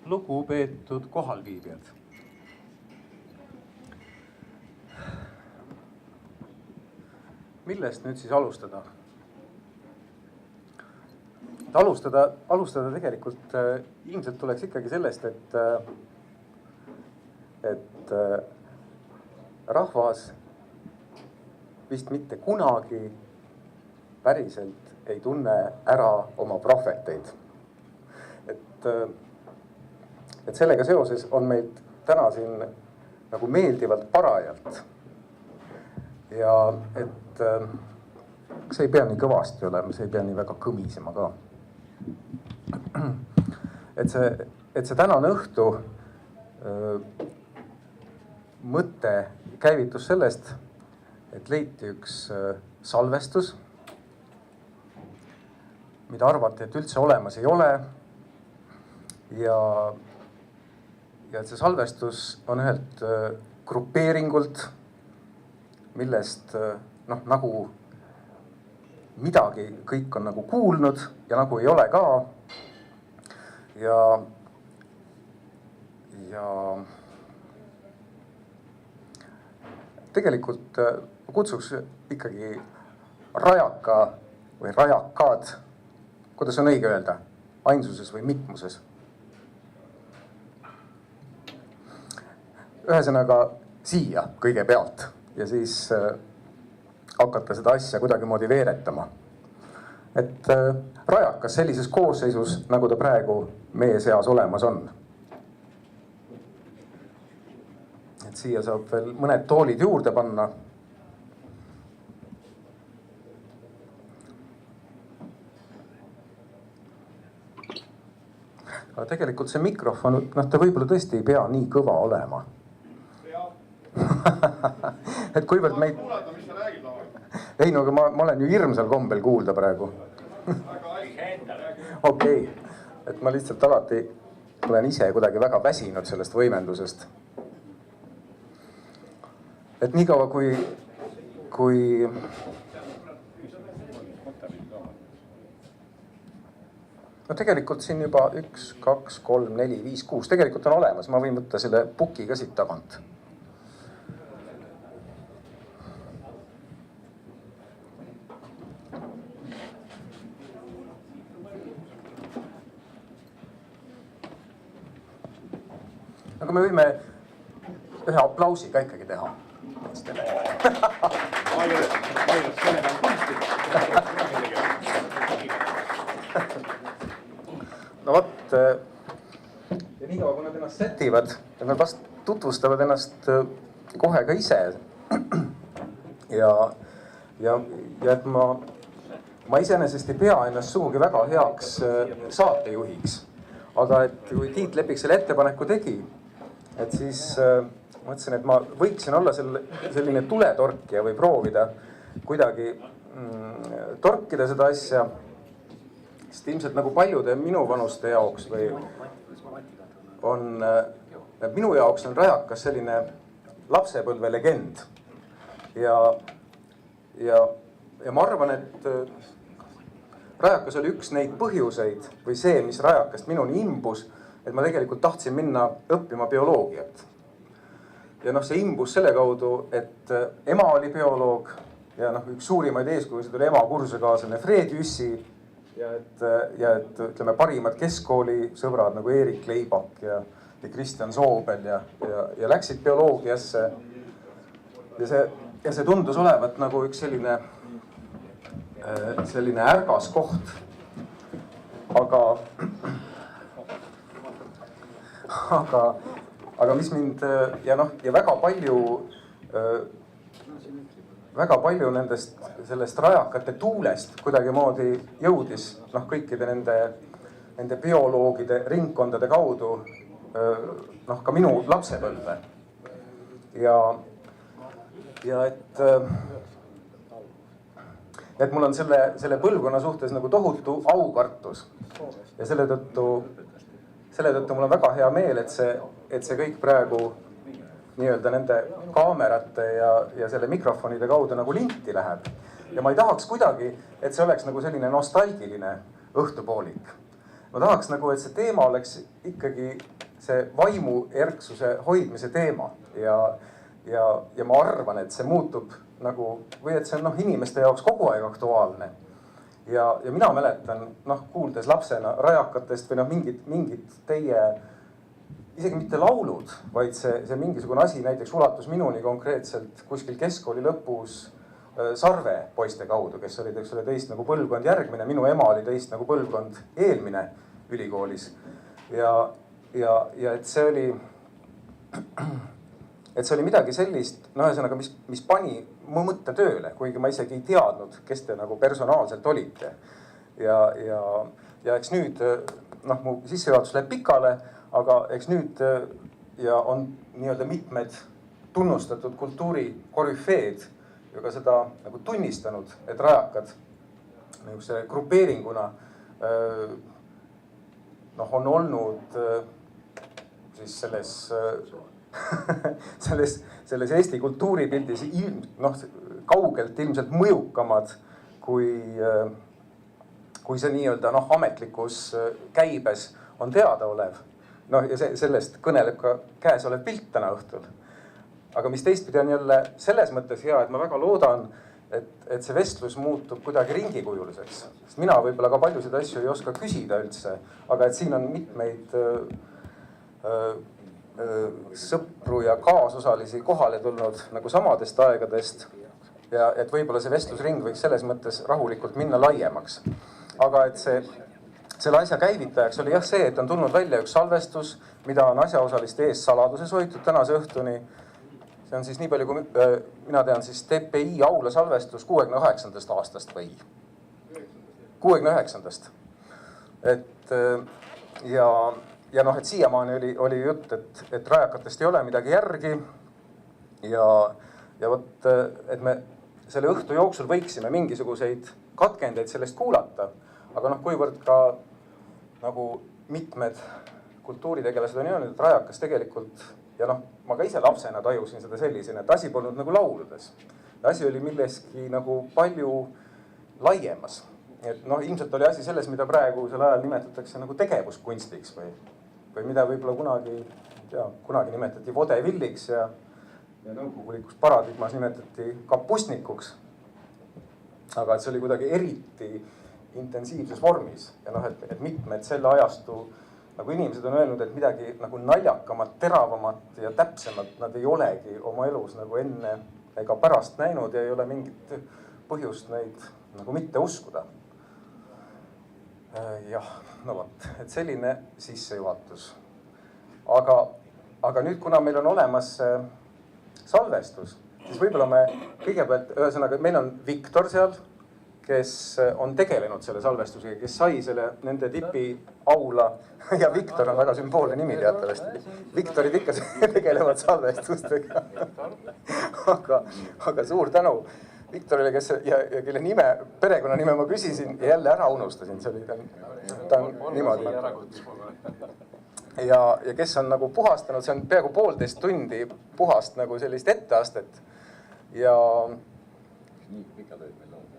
lugupeetud kohalviibijad. Millest nüüd siis alustada? Alustada tegelikult ilmselt tuleks ikkagi sellest, et rahvas vist mitte kunagi päriselt ei tunne ära oma prohveteid. Et sellega seoses on meid täna siin nagu meeldivalt parajalt. Ja et see ei pea nii kõvasti olema, see ei pea nii väga kõmisema ka. Et see tänane õhtu mõte käivitus sellest, et leiti üks salvestus, mida arvati, et üldse olemas ei ole. Ja et see salvestus on ühelt grupeeringult, millest nagu midagi kõik on nagu kuulnud ja nagu ei ole ka. Ja tegelikult kutsuks ikkagi rajaka või rajakad, kuidas on õige öelda, ainsuses või mitmuses. Ühesõnaga siia kõigepealt ja siis hakata seda asja kuidagimoodi veeretama. Et rajakas sellises koosseisus, nagu ta praegu meie seas olemas on. Et siia saab veel mõned toolid juurde panna. Aga tegelikult see mikrofon, ta võib-olla tõesti ei pea nii kõva olema. Et kuivõrd meid... Ei, no aga ma olen ju hirmsal kombel kuulda praegu. Okei, et ma lihtsalt alati olen ise kuidagi väga väsinud sellest võimendusest. Et nii kaua kui... No tegelikult siin juba 1, 2, 3, 4, 5, 6 tegelikult on olemas. Ma võin võtta selle puki ka siit tagant. Aga me võime ühe aplausi ka ikkagi teha. No võt, ja nii kaua, kui nad ennast sätivad, et nad vast tutvustavad ennast kohe ka ise. Ja et ma iseenesest ei pea ennast sugugi väga heaks saatejuhiks. Aga et kui Tiit Lepik selle ettepaneku tegi, et siis mõtlesin, et ma võiksin olla selline tuletorkija või proovida kuidagi torkida seda asja. Sest ilmselt nagu paljude minu vanuste jaoks või minu jaoks on rajakas selline lapsepõlve legend. Ja ma arvan, et rajakas oli üks neid põhjuseid või see, mis rajakast minuni imbus, et ma tegelikult tahtsin minna õppima bioloogiat. Ja see imbus selle kaudu, et ema oli bioloog ja üks suurimaid eeskujusid oli ema kursusekaaslane Fred Jüssi ja et ütleme parimad keskkooli sõbrad nagu Erik Leibak ja Kristjan Soobel ja läksid bioloogiasse. Ja see tundus olevat nagu üks selline ärgas koht. Aga mis mind ja väga palju sellest rajakate tuulest kuidagi moodi jõudis kõikide nende bioloogide ringkondade kaudu ka minu lapsepõlve. Ja et mul on selle põlvkonna suhtes nagu tohutu aukartus ja selle tõttu mul on väga hea meel, et see kõik praegu nii-öelda nende kaamerate ja selle mikrofonide kaudu nagu linti läheb. Ja ma ei tahaks kuidagi, et see oleks nagu selline nostalgiline õhtupoolik. ma tahaks nagu, et see teema oleks ikkagi see vaimu erksuse hoidmise teema ja ma arvan, et see muutub nagu või et see on inimeste jaoks kogu aeg aktuaalne. Ja mina mäletan, kuuldes lapsena rajakatest või mingid teie, isegi mitte laulud, vaid see mingisugune asi näiteks ulatus minuni konkreetselt kuskil keskkooli lõpus Sarve poiste kaudu, kes olid, eks ole, teist nagu põlvkond järgmine. Minu ema oli teist nagu põlvkond eelmine ülikoolis. Ja et see oli midagi sellist, ühesõnaga, mis pani mu mõtte tööle, kuigi ma isegi ei teadnud, kes te nagu personaalselt olite. Ja eks nüüd, mu sissejuhatus läheb pikale, aga eks nüüd ja on nii-öelda mitmed tunnustatud kultuuri korüfeed ja ka seda nagu tunnistanud, et rajakad niisuguse grupeeringuna on olnud siis selles Eesti kultuuripildis kaugelt ilmselt mõjukamad kui see nii-öelda ametlikus käibes on teadaolev. Ja sellest kõneleb ka käesolev pilt täna õhtul. Aga mis teistpidi on jälle selles mõttes hea, et ma väga loodan, et see vestlus muutub kuidagi ringikujuliseks. Sest mina võib-olla ka paljusid asju ei oska küsida üldse, aga et siin on mitmeid sõpru ja kaasosalisi kohale tulnud nagu samadest aegadest. Ja et võib-olla see vestlusring võiks selles mõttes rahulikult minna laiemaks. Aga et selle asja käivitajaks oli jah see, et on tulnud välja üks salvestus, mida on asjaosaliste ees saladuses hoitud tänase õhtuni. See on siis nii palju, kui mina tean, siis TPI aula salvestus 68. aastast või? 69. Et siiamaani oli jutt, et rajakatest ei ole midagi järgi. Ja vot, et me selle õhtu jooksul võiksime mingisuguseid katkendeid sellest kuulata. Aga kuivõrd ka nagu mitmed kultuuritegelased on öelnud, et rajakas tegelikult ja ma ka ise lapsena tajusin seda sellisena, et asi polnud nagu lauludes. Asi oli milleski nagu palju laiemas. Et ilmselt oli asi selles, mida praegusel ajal nimetatakse nagu tegevuskunstiks või mida võib-olla kunagi nimetati vodevilliks ja nõukogulikus paradigmas nimetati kapustnikuks. Aga et see oli kuidagi eriti intensiivses vormis ja et mitmed selle ajastu nagu inimesed on öelnud, et midagi nagu naljakamat, teravamat ja täpsemat nad ei olegi oma elus nagu enne ega pärast näinud ja ei ole mingit põhjust neid nagu mitte uskuda. Jah, vot, et selline sissejuhatus. Aga nüüd, kuna meil on olemas salvestus, siis võib-olla me kõigepealt, ühesõnaga, meil on Viktor seal, kes on tegelenud selle salvestusega, kes sai nende tipi aula ja Viktor on väga sümboolne nimi teatavasti. Viktorid ikka tegelevad salvestustega. Aga suur tänu Viktorile, ja kelle perekonnanime ma küsisin ja jälle ära unustasin. Ta on niimoodi. Ja kes on nagu puhastanud, see on peaaegu 1,5 tundi puhast nagu sellist etteastet. Ja nii pikad olid meil olnud.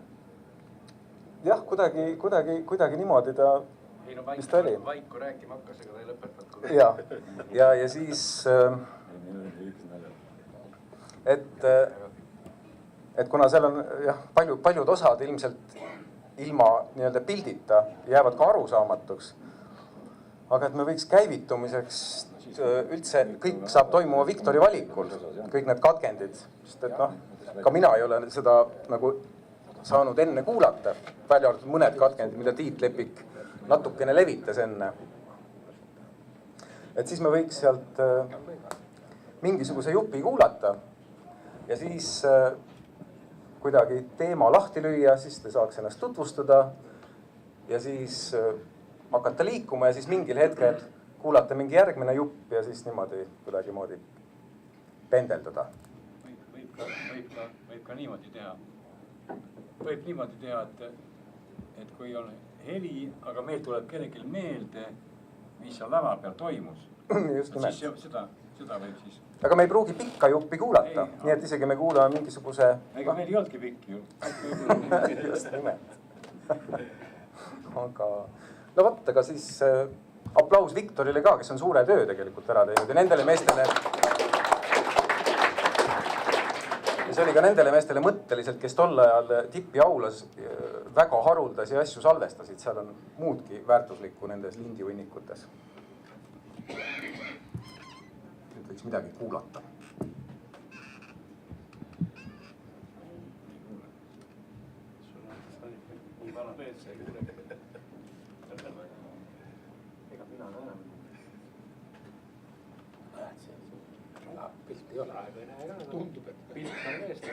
Jah, kuidagi niimoodi ta, mis ta oli. Vaiku rääkima hakkas, ega ta ei lõpetanud. Ja siis, et kuna seal on paljud osad ilmselt ilma nii-öelda pildita jäävad ka arusaamatuks. Aga et me võiks käivitumiseks üldse kõik saab toimuma Viktori valikul, kõik need katkendid. Sest et ka mina ei ole seda nagu saanud enne kuulata, välja arvatud mõned katkendid, mida Tiit Lepik natukene levitas enne. Et siis me võiks sealt mingisuguse jupi kuulata ja siis kuidagi teema lahti lüüa, siis te saaks ennast tutvustada ja siis hakata liikuma ja siis mingil hetkel kuulata mingi järgmine jupp ja siis niimoodi kuidagi moodi pendeldada. Võib ka niimoodi teha. Võib niimoodi teha, et kui on heli, aga meil tuleb kellelgi meelde, mis seal lava peal toimus. Just nimelt. Siis seda võib siis. Aga me ei pruugi pikka juppi kuulata, nii et isegi me kuulame mingisuguse... Ega meil ei oldki pikki ju. Just nimelt. no vot, aga siis aplaus Viktorile ka, kes on suure töö tegelikult ära teinud ja nendele meestele. Ja see oli ka nendele meestele mõtteliselt, kes tol ajal Tippi aulas väga haruldasi asju salvestasid. Seal on muudki väärtuslikku nendes lindivõnnikutes. Nüüd võiks midagi kuulata. Pilt ei ole. Tundub, et pilt on eest.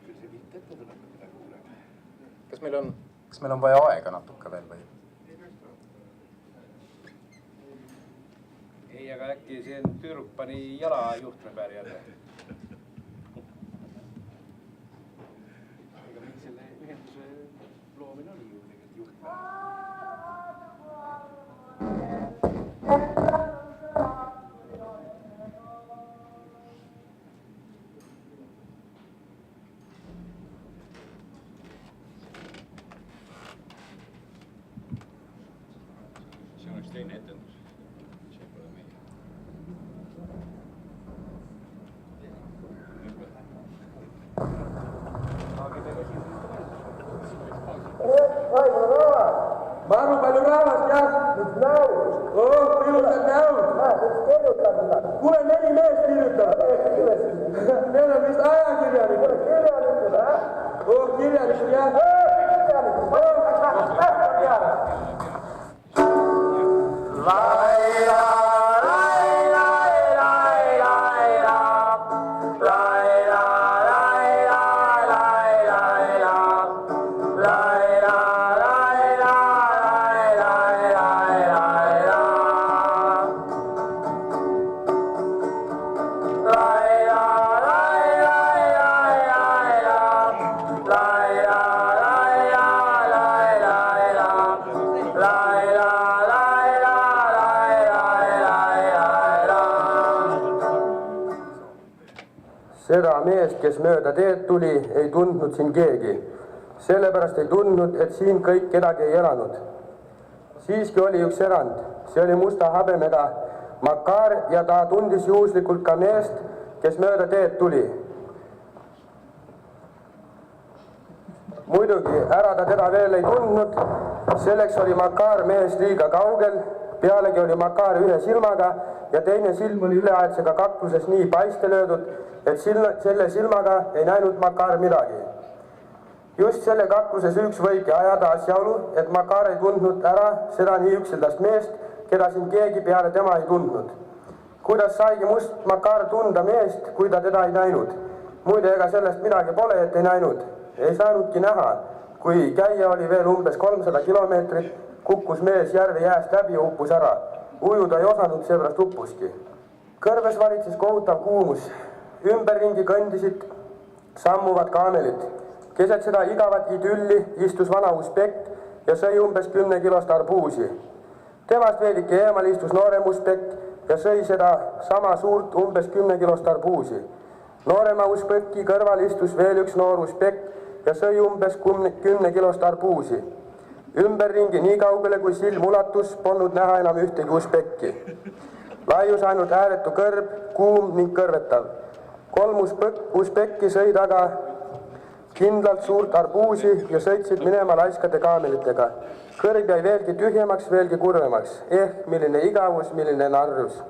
Küll see pilt ette tuleb midagi kuulema. Kas meil on vaja aega natuke veel või? Ei, aga äkki see tüüruk pani jala juhtme peal jälle. Ega mingi selle ühenduse loomine oli ju tegelikult juhtme. See on üks teine etendus. See pole meie. Maru palju rahvast, jah? Mis näud? Ilusad näud. Kuule, 4 meest kirjutab. Need on vist ajakirjanikud. Kirjanikud, kirjanikud, jah. Seda meest, kes mööda teed tuli, ei tundnud siin keegi. Sellepärast ei tundnud, et siin kõik kedagi ei elanud. Siiski oli üks erand. See oli musta habemega Makar ja ta tundis juhuslikult ka meest, kes mööda teed tuli. Muidugi, ära ta teda veel ei tundnud. Selleks oli Makar meest liiga kaugel. Pealegi oli Makar ühe silmaga ja teine silm oli üleaedsega kakluses nii paiste löödud, et selle silmaga ei näinud Makar midagi. Just selle kakluses üks võibki ajada asjaolu, et Makar ei tundnud ära seda nii üksildast meest, keda siin keegi peale tema ei tundnud. Kuidas saigi must Makar tunda meest, kui ta teda ei näinud? Muide, ega sellest midagi pole, et ei näinud. Ei saanudki näha. Kui käia oli veel umbes 300 kilomeetrit, kukkus mees järve jääst läbi ja uppus ära. Ujuda ei osanud, seepärast uppuski. Kõrbes valitses kohutav kuumus. Ümberringi kõndisid sammuvad kaamelid. Keset seda igavat idülli istus vana uspekk ja sõi umbes 10 kilost arbuusi. Temast veelike eemal istus noorem uspekk ja sõi seda sama suurt umbes 10 kilost arbuusi. Noorema uspekki kõrval istus veel üks noor uspekk ja sõi umbes 10 kilost arbuusi. Ümberringi nii kaugele, kui silm ulatus, polnud näha enam ühtegi uspekki. Laius ainult ääretu kõrb, kuum ning kõrvetav. 3 uspekki sõid aga kindlalt suurt arbuusi ja sõitsid minema laiskade kaamelitega. Kõrg jäi veelgi tühjemaks, veelgi kurvemaks. Milline igavus, milline narrus.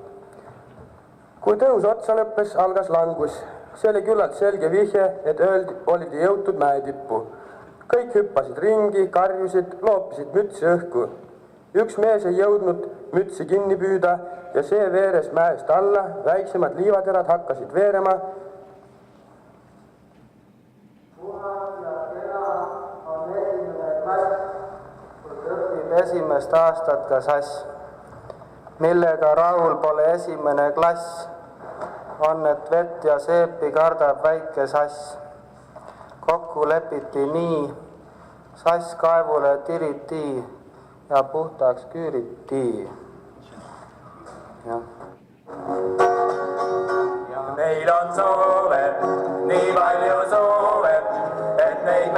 Kui tõus otsa lõppes, algas langus. See oli küllalt selge vihje, et olidi jõutud mäetippu. Kõik hüppasid ringi, karjusid, loopisid mütsi õhku. Üks mees ei jõudnud mütsi kinni püüda ja see veeres mäest alla, väiksemad liivaterad hakkasid veerema. Puhas ja kena on esimene klass, kus õpib esimest aastat ka sass. Millega rahul pole esimene klass, on, et vett ja seepi kardab väike sass. Kokku lepiti nii, sass kaevule tiriti ja puhtaks küüriti. Ja meil on soove, nii palju soove, et neid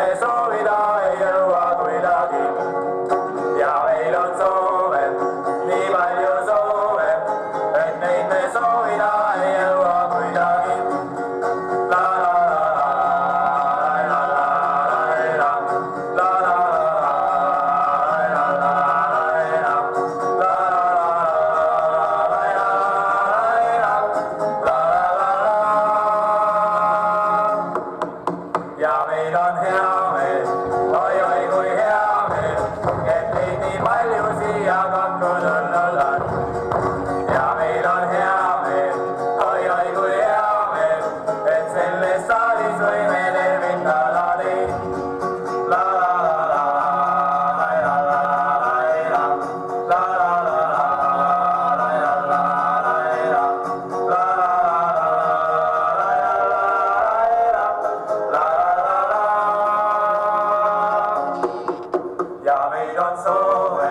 meid on soove,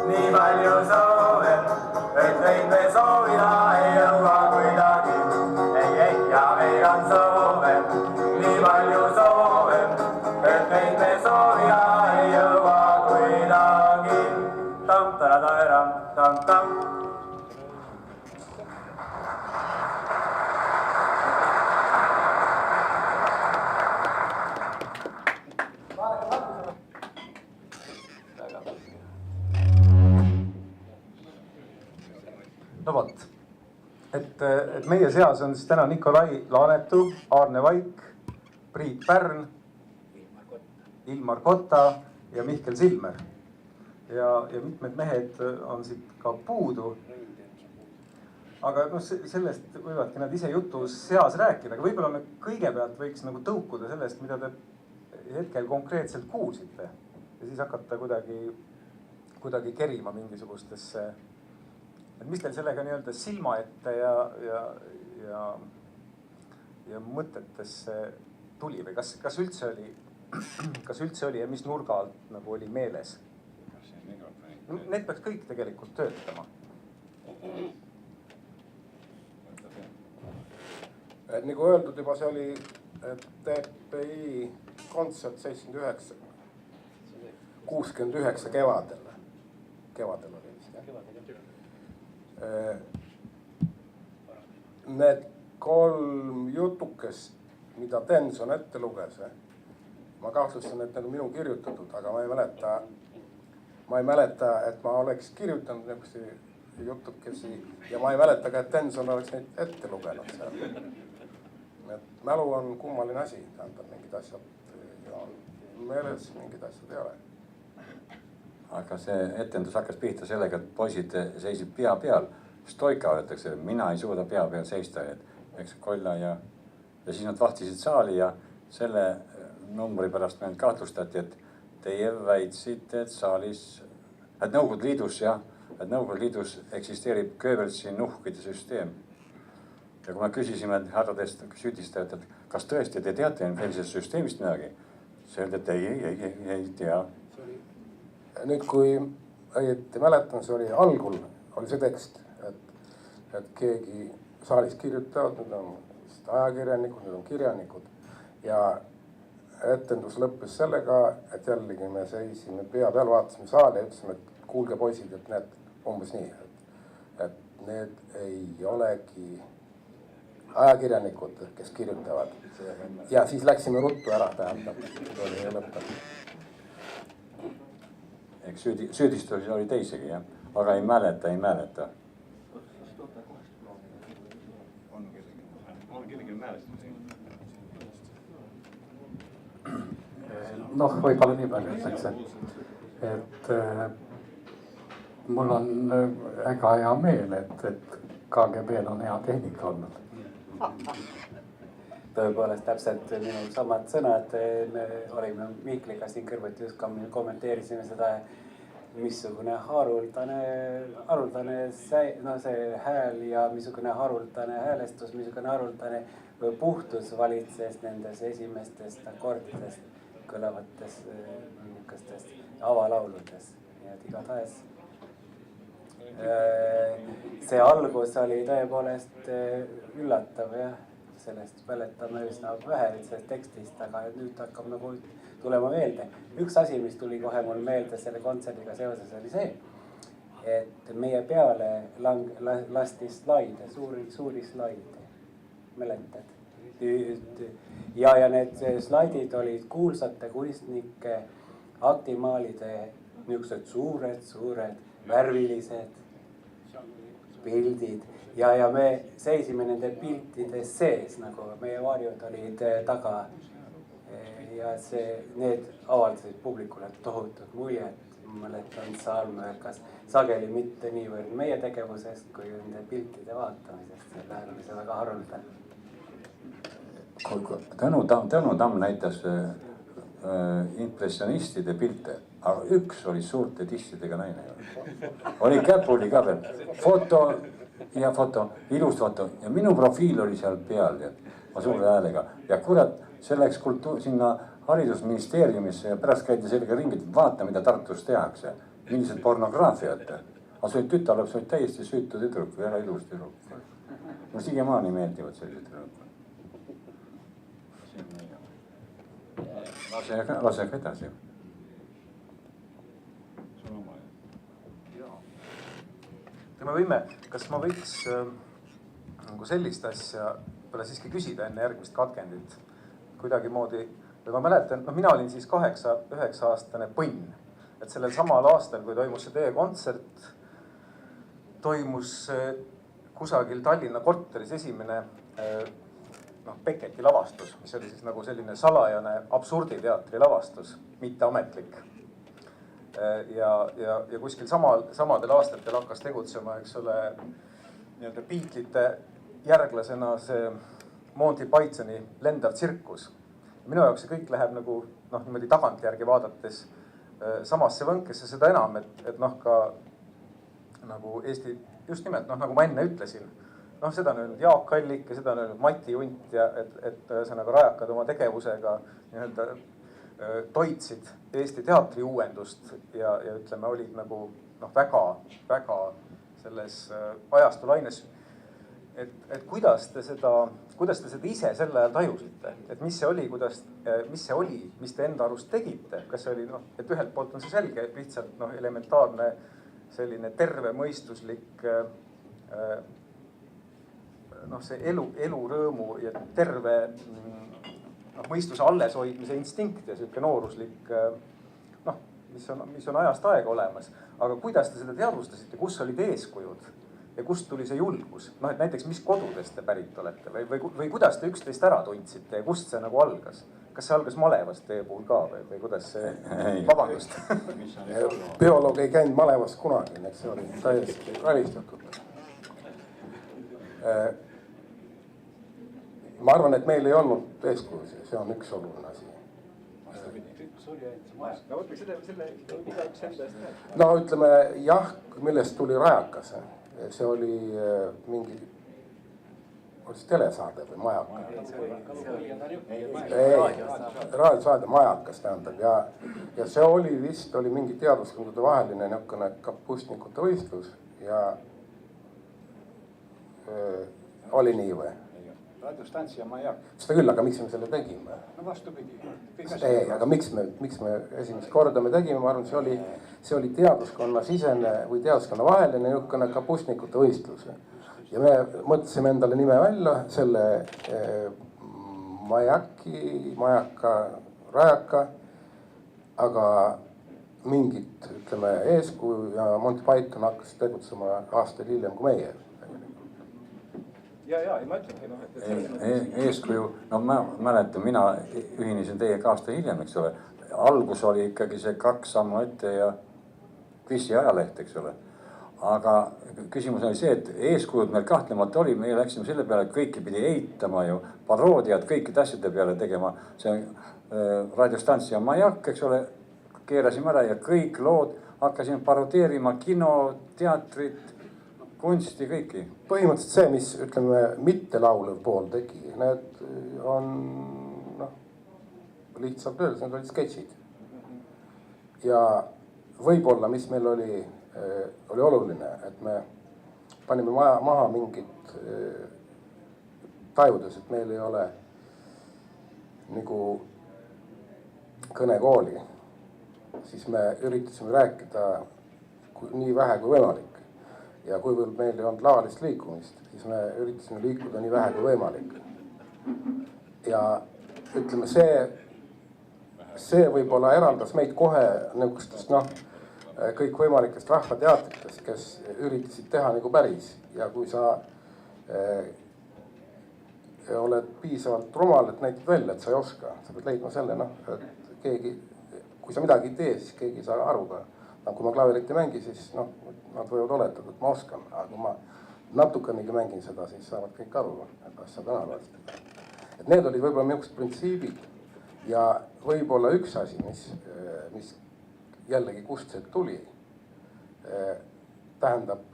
nii palju soove, et neid me soovida ei jõua kuidagi. Ei, ja meil on soove, nii palju soove, et neid me soovida ei jõua kuidagi. Tam-tara-tara-tam, tam-tam. No vot, et meie seas on siis täna Nikolai Laanetu, Aarne Vaik, Priit Pärn, Ilmar Kotta ja Mihkel Silmer. Ja mitmed mehed on siit ka puudu. Aga noh, sellest võivadki nad ise jutu seas rääkida, aga võib-olla me kõigepealt võiks nagu tõukuda sellest, mida te hetkel konkreetselt kuulsite ja siis hakata kuidagi kerima mingisugustesse. Et mis teil sellega nii-öelda silma ette ja mõtetesse tuli või kas üldse oli ja mis nurga alt nagu oli meeles? Need peaks kõik tegelikult töötama. Et nagu öeldud juba, see oli TPI kontsert 79, 69 kevadel oli vist, jah? Need 3 jutukest, mida Tenson ette luges, ma kahtlustan, et need on minu kirjutatud, aga ma ei mäleta, et ma oleks kirjutanud niisuguseid jutukesi ja ma ei mäleta ka, et Tenson oleks neid ette lugenud seal. Et mälu on kummaline asi, tähendab mingid asjad ja meeles mingid asjad ei ole. Aga see etendus hakkas pihta sellega, et poisid seisid pea peal. Stoika öeldakse, mina ei suuda pea peal seista, eks kolla ja siis nad vahtisid saali ja selle numbri pärast meil kahtlustati, et teie väitsite, et saalis, et Nõukogude Liidus eksisteerib Goebbelsi nuhkide süsteem. Ja kui me küsisime härradest süüdistajat, et kas tõesti te teate sellisest süsteemist midagi, see öeldi, et ei tea. Nüüd, kui õieti mäletan, see oli algul, oli see tekst, et keegi saalis kirjutavad, need on ajakirjanikud, need on kirjanikud ja etendus lõppes sellega, et jällegi me seisime pea peal, vaatasime saali ja ütlesime, et kuulge poisid, et need umbes nii, et need ei olegi ajakirjanikud, kes kirjutavad. Ja siis läksime ruttu ära, tähendab, oli lõppenud. Eks süüdistusi oli teisegi, jah, aga ei mäleta. On kellegi mälestusi? Noh, võib-olla nii palju ütleks, et mul on väga hea meel, et KGB-l on hea tehnika olnud. Tõepoolest täpselt minu samad sõnad, me olime Mihkliga siin kõrvuti just kommenteerisime seda, missugune haruldane see hääl ja missugune haruldane häälestus, missugune haruldane puhtus valitses nendes esimestest akordidest kõlavates niisugustest avalauludes. Nii et igatahes see algus oli tõepoolest üllatav, jah. Sellest mäletame üsna vähe sellest tekstist, aga nüüd hakkab nagu tulema meelde. Üks asi, mis tuli kohe mul meelde selle kontserdiga seoses, oli see, et meie peale lasti slaide, suuri slaide, mäletad. Ja need slaidid olid kuulsate kunstnike aktimaalide niisugused suured, värvilised pildid. Ja me seisime nende piltide sees, nagu meie varjud olid taga. Ja need avaldasid publikule tohutut muljet. Mäletan, saal märkas sageli mitte niivõrd meie tegevusest, kui nende piltide vaatamisest. See oli see väga haruldane. Tõnu Tamm näitas impressionistide pilte, aga üks oli suurte tistidega naine. Oli käpuli ka veel. Foto, ilus foto ja minu profiil oli seal peal, ma suure häälega ja kurat, see läks sinna haridusministeeriumisse ja pärast käidi sellega ringi, et vaata, mida Tartus tehakse. Millised pornograafiat. Aga see tütarlaps oli täiesti süütu tüdruk, väga ilus tüdruk. Mulle siiamaani meeldivad sellised tüdrukud. Lasega edasi. Kas ma võiks nagu sellist asja võib-olla siiski küsida enne järgmist katkendit kuidagimoodi. Ma mäletan, mina olin siis 8-9-aastane põnn, et sellel samal aastal, kui toimus see teie kontsert, toimus kusagil Tallinna korteris esimene Becketi lavastus, mis oli siis nagu selline salajane absurditeatri lavastus, mitteametlik. Ja kuskil samadel aastatel hakkas tegutsema, eks ole, nii-öelda Beatlesite järglasena see Monty Pythoni lendav tsirkus. Minu jaoks see kõik läheb nagu niimoodi tagantjärgi vaadates samasse võnkesse, seda enam, et ka nagu Eesti, just nimelt nagu ma enne ütlesin, seda on öelnud Jaak Allik ja seda on öelnud Mati Unt ja et ühesõnaga rajakad oma tegevusega nii-öelda toitsid Eesti teatri uuendust ja ütleme, olid nagu väga selles ajastulaines. Et kuidas te seda ise sel ajal tajusite, et mis see oli, mis te enda arust tegite, kas see oli et ühelt poolt on see selge, et lihtsalt elementaarne selline tervemõistuslik see elurõõmu ja terve mõistuse alleshoidmise instinkt ja sihuke nooruslik, mis on ajast aega olemas. Aga kuidas te seda teadvustasite, kus olid eeskujud ja kust tuli see julgus? Et näiteks, mis kodudest te pärit olete või kuidas te üksteist ära tundsite ja kust see nagu algas? Kas see algas malevast teie puhul ka või kuidas see, vabandust? Bioloog ei käinud malevas kunagi, et see oli täiesti välistatud. Ma arvan, et meil ei olnud eeskujusi, see on üks oluline asi. No ütleme jah, millest tuli rajakas. See oli mingi, oli see telesaade või majaka? Raadiosaade majakas tähendab ja see oli vist mingi teaduskondade vaheline niisugune kapustnikute võistlus ja oli nii või? Raadiostantsia majak. Seda küll, aga miks me selle tegime? No vastupidi. Ei, aga miks me esimest korda me tegime, ma arvan, see oli teaduskonna sisene või teaduskonna vaheline niisugune kapustnikute võistlus. Ja me mõtlesime endale nime välja, selle rajaka, aga mingit, ütleme, eeskuju ja Monty Python hakkas tegutsema aastaid hiljem kui meie. Ma ütlengi, eeskuju, ma mäletan, mina ühinesin teiega aasta hiljem, eks ole. Algus oli ikkagi see 2 sammu ette ja kvissi ajaleht, eks ole. Aga küsimus oli see, et eeskujud meil kahtlemata oli, me läksime selle peale, et kõiki pidi eitama ju, paroodiad kõikide asjade peale tegema. See raadiostantsia majak, eks ole, keerasime ära ja kõik lood hakkasime parodeerima kino, teatrit, kunsti, kõiki. Põhimõtteliselt see, mis ütleme mittelaulev pool tegi, need on lihtsalt öeldes, need olid sketšid. Ja võib-olla, mis meil oli oluline, et me panime maha mingit tajudes, et meil ei ole nagu kõnekooli, siis me üritasime rääkida nii vähe kui võimalik. Ja kuivõrd meil ei olnud lavalist liikumist, siis me üritasime liikuda nii vähe kui võimalik. Ja ütleme, see võib-olla eraldas meid kohe niisugustest kõikvõimalikest rahvateatritest, kes üritasid teha nagu päris. Ja kui sa oled piisavalt rumal, et näitad välja, et sa ei oska, sa pead leidma selle, et keegi, kui sa midagi ei tee, siis keegi ei saa aru ka. Kui ma klaverit ei mängi, siis nad võivad oletada, et ma oskan. Aga kui ma natukenegi mängin seda, siis saavad kõik aru, et asja tänavalt. Et need olid võib-olla niisugused printsiibid. Ja võib-olla üks asi, mis jällegi kust see tuli, tähendab,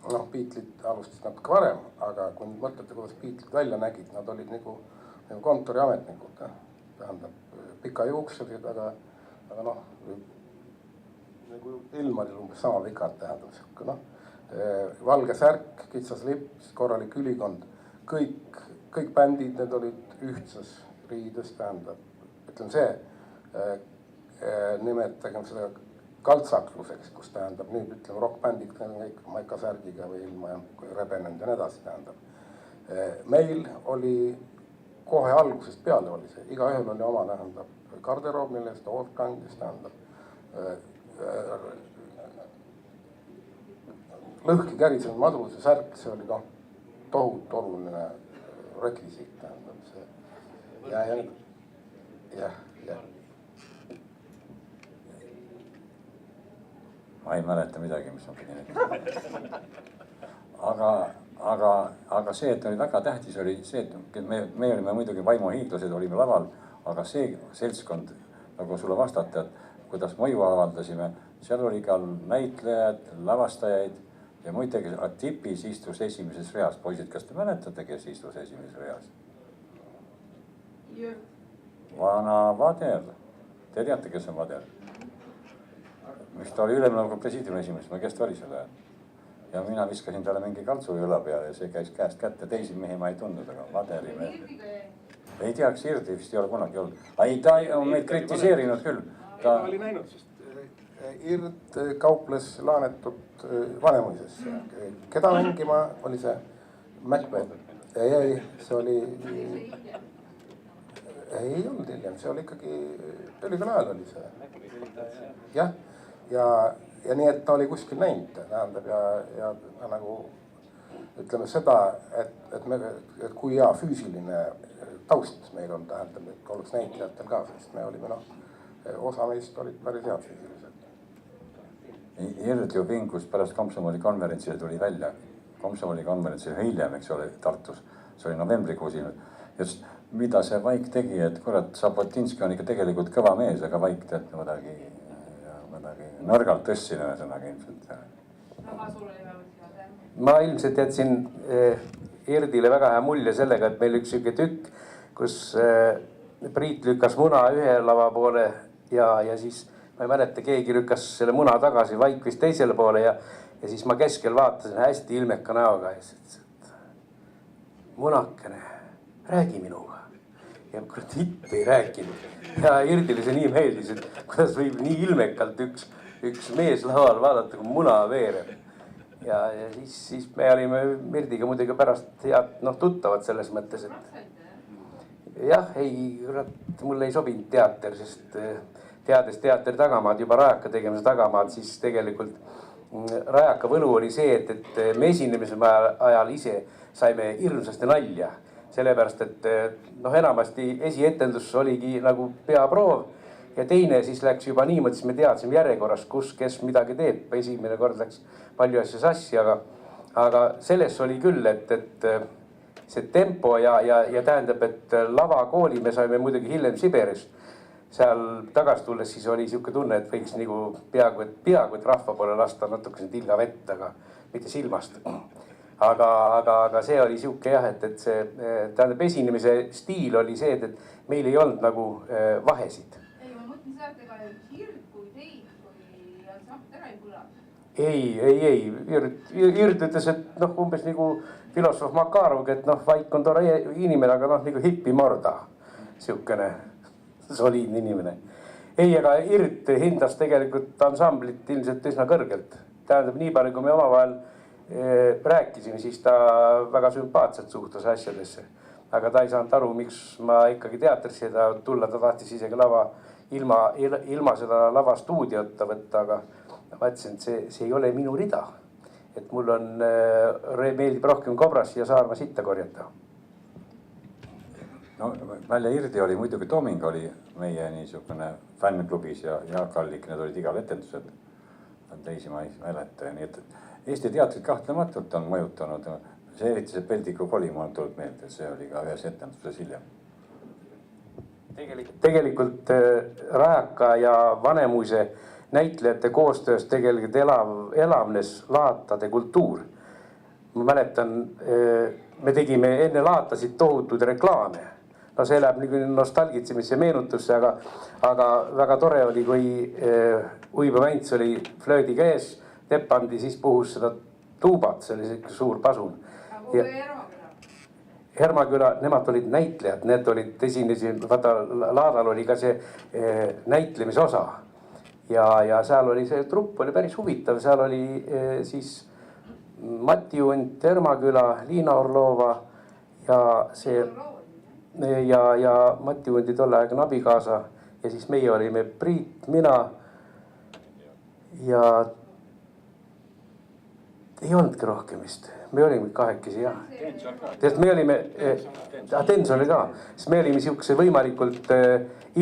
Beatlesid alustasid natuke varem, aga kui mõtlete, kuidas Beatlesid välja nägid, nad olid nagu kontoriametnikud. tähendab pika juukserid, aga noh, nagu ilm oli umbes sama pikad, tähendab sihuke noh, valge särk, kitsas lipp, korralik ülikond, kõik bändid, need olid ühtses riides, tähendab, ütleme see, nimetagem seda kaltsakluseks, kus tähendab nüüd ütleme rokkbändid, need on kõik maikasärgiga või ilma rebenenud ja nii edasi, tähendab. Meil oli kohe algusest peale oli see, igaühel oli oma tähendab garderoob, millest ta hoolt kandis, tähendab lõhki kärisenud madruse särk, see oli noh, tohutu oluline rekvisiit, tähendab see. Jah. ma ei mäleta midagi, mis ma pidin ütlema. aga see, et oli väga tähtis, oli see, et me olime muidugi vaimuhiidlased, olime laval, aga see seltskond, nagu sulle vastata, et kuidas mõju avaldasime, seal oli ka näitlejad, lavastajaid ja muidugi tipis istus esimeses reas. Poisid, kas te mäletate, kes istus esimeses reas? Vana Vader. Te teate, kes on Vader? Mis ta oli Ülemnõukogu presiidiumi esimees, kes ta oli selle ajal? Ja mina viskasin talle mingi kaltsu õla peale ja see käis käest kätte. Teisi mehi ma ei tundnud, aga Vaderi me ei tea, kas Irdi vist ei ole kunagi olnud. Ta on meid kritiseerinud küll. Ta oli näinud, sest Irt kauples Laanetut Vanemuises. Keda mängima oli see Macbeth? Ei, see oli, ei olnud hiljem, see oli ikkagi, Peliküla ajal oli see. Jah, ja nii, et ta oli kuskil näinud, tähendab ja nagu ütleme seda, et kui hea füüsiline taust meil on, tähendab, et oleks näitlejatel ka, sest me olime noh, osa meist olid päris head füüsiliselt. Irt ju vingus pärast Komsomoli konverentsile tuli välja. Komsomoli konverentsil hiljem, eks ole, Tartus. See oli novembrikuus ilmselt. Just mida see Vaik tegi, et kurat, Sabotinski on ikka tegelikult kõva mees, aga Vaik tead midagi nõrgalt tõssin ühesõnaga ilmselt. Ma ilmselt jätsin Irdile väga hea mulje sellega, et meil üks siuke tükk, kus Priit lükkas muna ühe lava poole ja siis ma ei mäleta, keegi lükkas selle muna tagasi, Vaik vist teisele poole ja siis ma keskel vaatasin hästi ilmeka näoga ja siis ütles, et munakene, räägi minuga. Ja kurat hitt ei rääkinud. Ja Irdile see nii meeldis, et kuidas võib nii ilmekalt üks mees laval vaadata, kui muna veereb. Ja siis me olime Mirdiga muidugi pärast head tuttavad selles mõttes, et jah, ei, mulle ei sobinud teater, sest teades teatri tagamaad, juba Rajaka tegemise tagamaad, siis tegelikult Rajaka võlu oli see, et me esinemise ajal ise saime hirmsasti nalja. Sellepärast, et enamasti esietendus oligi nagu peaproov ja teine siis läks juba niimoodi, siis me teadsime järjekorras, kus, kes midagi teeb. Esimene kord läks palju asja sassi, aga selles oli küll, et see tempo ja tähendab, et lavakooli me saime muidugi hiljem Siberis. Seal tagasi tulles siis oli siuke tunne, et võiks nagu peaaegu et rahva poole lasta natukene tilga vett, aga mitte silmast. Aga see oli siuke jah, et see tähendab esinemise stiil oli see, et meil ei olnud nagu vahesid. Ei, ma mõtlen seda, et ega Irt kui teid või ansamblit ära ei põla. Ei, Irt ütles, et umbes nagu filosoof Makarov, et Vaik on tore inimene, aga nagu hipimorda. Siukene soliidne inimene. Ei, aga Irt hindas tegelikult ansamblit ilmselt üsna kõrgelt. Tähendab, nii palju kui me omavahel rääkisime, siis ta väga sümpaatselt suhtus asjadesse. Aga ta ei saanud aru, miks ma ikkagi teatrisse tulla, ta tahtis isegi ilma seda lavastuudiota võtta, aga ma ütlesin, et see ei ole minu rida. Et mul meeldib rohkem Kobras ja Saarma sitta korjata. No välja Irdi oli muidugi Toming oli meie niisugune fännklubis ja Jaak Allik, need olid igal etendused. Teisi ma ei mäleta, nii et Eesti teatrid kahtlematult on mõjutanud. See eriti see Peldiku kolimu on tulnud meelde, see oli ka ühes etenduses hiljem. Tegelikult Rajaka ja Vanemuise näitlejate koostöös tegelikult elavnes laatade kultuur. Ma mäletan, me tegime enne laatasid tohutud reklaame. no see läheb nagu nostalgitsemisse meenutusse, aga väga tore oli, kui Uibo Vänts oli flöödi käes, Tepandi, siis puhus seda tuubat, see oli siuke suur pasun. Hermaküla, nemad olid näitlejad, need olid esinesid, vaata Laadal oli ka see näitlemisosa. Ja seal oli see trupp oli päris huvitav, seal oli siis Mati Unt, Hermaküla, Liina Orlova ja see ja Mati Undi tolleaegne abikaasa ja siis meie olime Priit, mina ja ei olnudki rohkem vist, me olime kahekesi jah. Sest me olime, Tens oli ka, sest me olime siukse võimalikult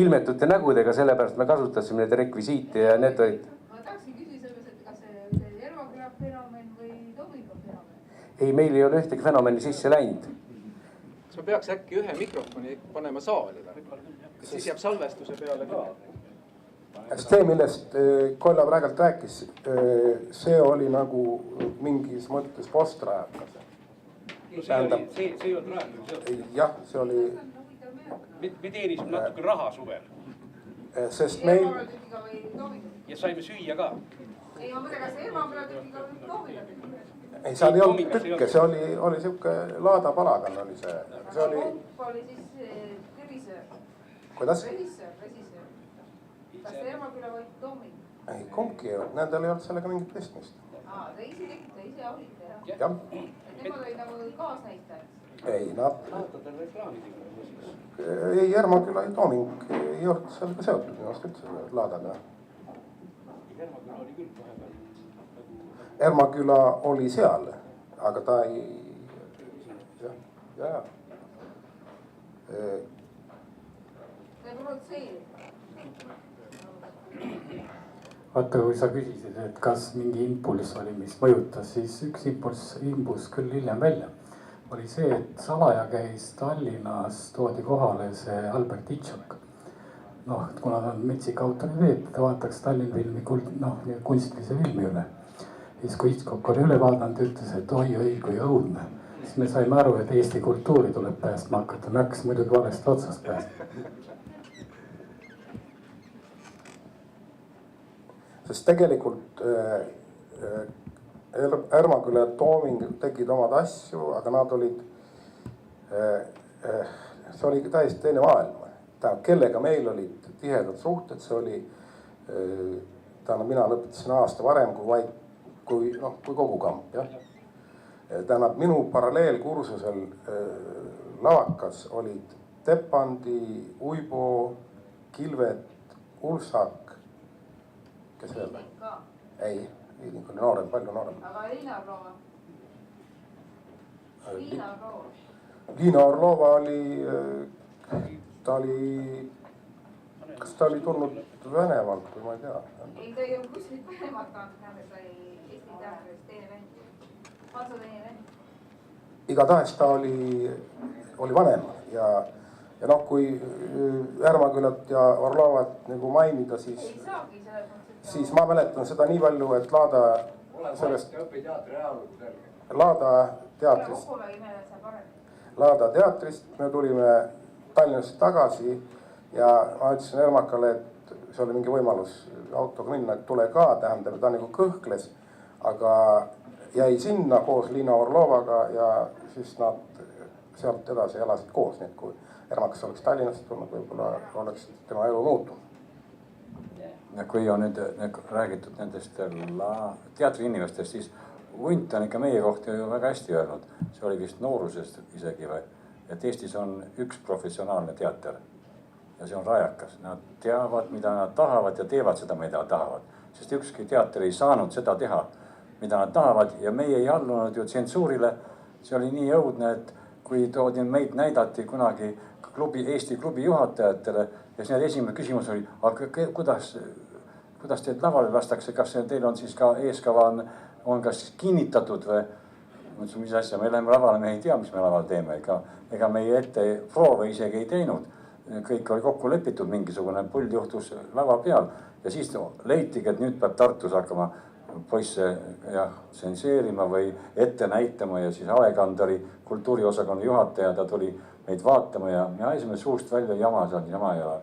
ilmetute nägudega, sellepärast me kasutasime need rekvisiite ja need olid. Ma tahaksin küsida selles, et kas see Hermaküla fenomen või Tomingo fenomen? Ei, meil ei ole ühtegi fenomeni sisse läinud. sa peaks äkki ühe mikrofoni panema saali, siis jääb salvestuse peale ka. See, millest Kolla praegult rääkis, see oli nagu mingis mõttes postrajakas. See ei olnud rajakas. Jah, see oli. Me teenisime natuke raha suvel. Sest meil. Ja saime süüa ka. Ei, ma mõtlen, kas Hermaküla tükiga või Tomingo tükiga? Ei, seal ei olnud tükke, see oli siuke Laada palagan oli see. See oli. Kump oli siis revisöör? Kuidas? Revisöör. Kas Hermaküla või Tomingo? Ei, kumbki ei olnud, nendel ei olnud sellega mingit pistmist. Te ise tegite, ise olite jah? Jah. Et nemad olid nagu kaasnäitajad? Ei, ei, Hermaküla ja Toming ei olnud sellega seotud, minu arust üldse Laadaga. Hermaküla oli küll vahepeal. Hermaküla oli seal, aga ta ei. Jah. Te produtseerite. Vaata, kui sa küsisid, et kas mingi impulss oli, mis mõjutas, siis üks impulss küll hiljem välja. Oli see, et salaja käis Tallinnas, toodi kohale see Albert Hitchcock. Noh, kuna ta on metsik autoriteet, ta vaataks Tallinn filmi kunstilise filmi üle. Siis kui Hitchcock oli üle vaadanud, ütles, et oi, kui õudne. Siis me saime aru, et Eesti kultuuri tuleb päästma hakata. Me hakkas muidugi valest otsast päästma. Sest tegelikult Hermaküla ja Tooming tegid omad asju, aga nad olid, see oli täiesti teine maailm. Kellega meil olid tihedad suhted, see oli, mina lõpetasin aasta varem kui kogu kamp. Minu paralleelkursusel lavakas olid Tepandi, Uibo, Kilvet, Ulsak. Kes veel? Ei, Liining oli noorem, palju noorem. Aga Liina Orlova? Liina Orlova oli, kas ta oli tulnud Venemaalt või ma ei tea. Ei, ta ei olnud kuskilt Venemaalt saanud, ta oli Eesti teatris teine vend. Hanso teine vend. Igatahes ta oli vanem ja kui Hermakülat ja Orlovat nagu mainida, siis ma mäletan seda nii palju, et Laada teatrist me tulime Tallinnasse tagasi ja ma ütlesin Hermakale, et see oli mingi võimalus autoga minna, et tule ka, tähendab, ta nagu kõhkles, aga jäi sinna koos Liina Orlovaga ja siis nad sealt edasi elasid koos, nii et kui Hermakas oleks Tallinnast tulnud, võib-olla oleks tema elu muutunud. Ja kui on nüüd räägitud nendest teatriinimestest, siis Unt on ikka meie kohta ju väga hästi öelnud. See oli vist noorusest isegi või, et Eestis on üks professionaalne teater ja see on Rajakas. Nad teavad, mida nad tahavad ja teevad seda, mida nad tahavad. Sest ükski teater ei saanud seda teha, mida nad tahavad ja meie ei allunud ju tsensuurile. See oli nii õudne, et kui meid näidati kunagi Eesti klubi juhatajatele ja siis esimene küsimus oli, aga kuidas teid lavale lastakse, kas teil on siis ka eeskava on kas kinnitatud või? Mõtlesin, mis asja, me läheme lavale, me ei tea, mis me laval teeme, ega meie ette proove isegi ei teinud. Kõik oli kokku lepitud, mingisugune puld juhtus lava peal ja siis leitigi, et nüüd peab Tartus hakkama poisse tsenseerima või ette näitama ja siis Alekandari kultuuriosakonna juhataja, ta tuli meid vaatama ja me ajasime suust välja jama ja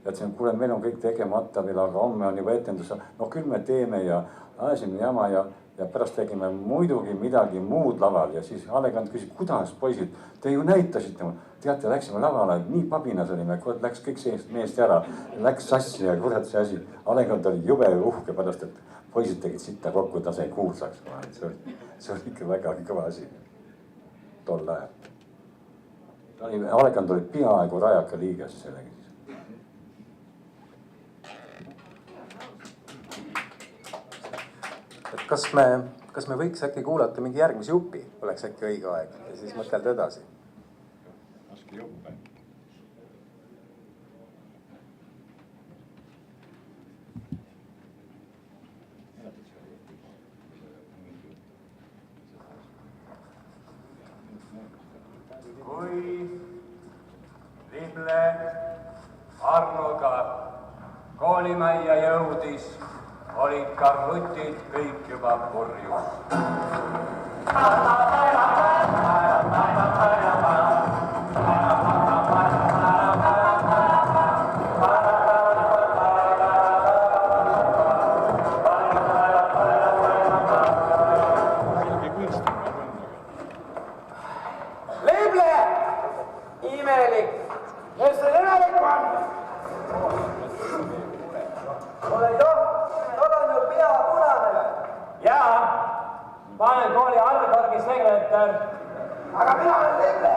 ütlesin, kuule, meil on kõik tegemata veel, aga homme on juba etendus, no küll me teeme ja ajasime jama ja pärast tegime muidugi midagi muud laval ja siis Alekand küsis, kuidas poisid, te ju näitasite mulle. Teate, läksime lavale, nii pabinas olime, läks kõik seest meest ära, läks sassi ja kurat see asi. Alekand oli jube uhke pärast, et poisid tegid sitta kokku, ta sai kuulsaks. See oli ikka väga kõva asi tol ajal. Alekand oli peaaegu Rajaka liigas sellega. Kas me võiks äkki kuulata mingi järgmise jupi, oleks äkki õige aeg ja siis mõtelda edasi? Laske juppe. Kui Lible Arnoga koolimajja jõudis, olid karvutid kõik juba purjus. Lible! Imelik! Mis see imelik on? Ole sul on ju pea punane. Jaa, ma olen kooli allkorgi sekretär. Aga mina olen Lible.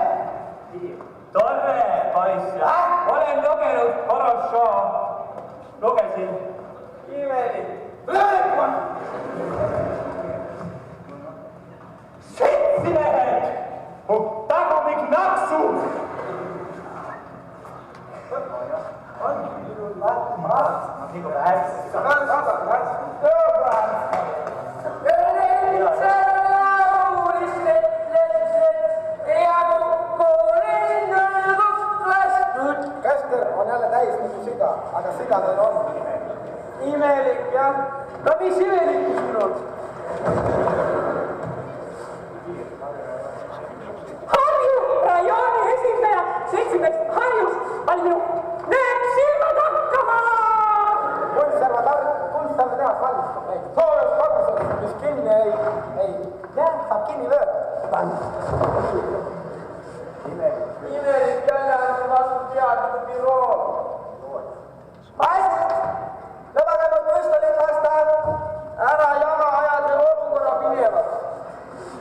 Tore poiss. Olen lugenud Horošoo. Lugesin. Imelik. Imelik on. Setsimehed! Tagumik naksu! On minul maas. Nagu hästi. Tööpäev. Käsker on jälle täis nagu siga, aga sigadel on. Imelik jah. No mis imelikku siin on? Harju rajooni esindaja, seltsimees Harjus, palju näeb silmad hakkama! Kunstservatehas valmistab neid soojus kogused, mis kinni ei jää, saab kinni lööda. Imelik jälle on vastu teadliku büroo. Paistud, lõbage mul püstolit lasta, ära jama ajad ja olukorra pinevaks.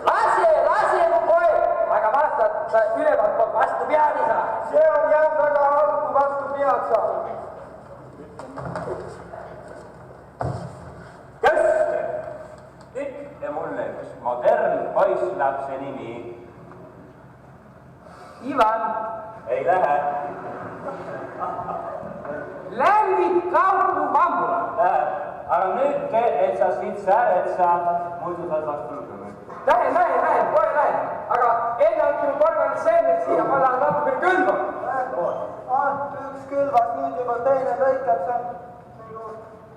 Lasi mu poeg, aga vaatad, sa ülevalt poolt vastu pead ei saa. See on jah väga halb, kui vastu pead saab. Köster! Ütle mulle üks modern poisslapse nimi. Ivan. Ei lähe. Lämbid kaupu bambula. Läheb. Aga nüüd tee, et sa siit sääred saad, muidu sa saad külgama. Lähen, kohe lähen. Aga enne andke mu porgani seemned siia, ma lähen natukene külvama. Üks külvas, nüüd juba teine lõikab seal.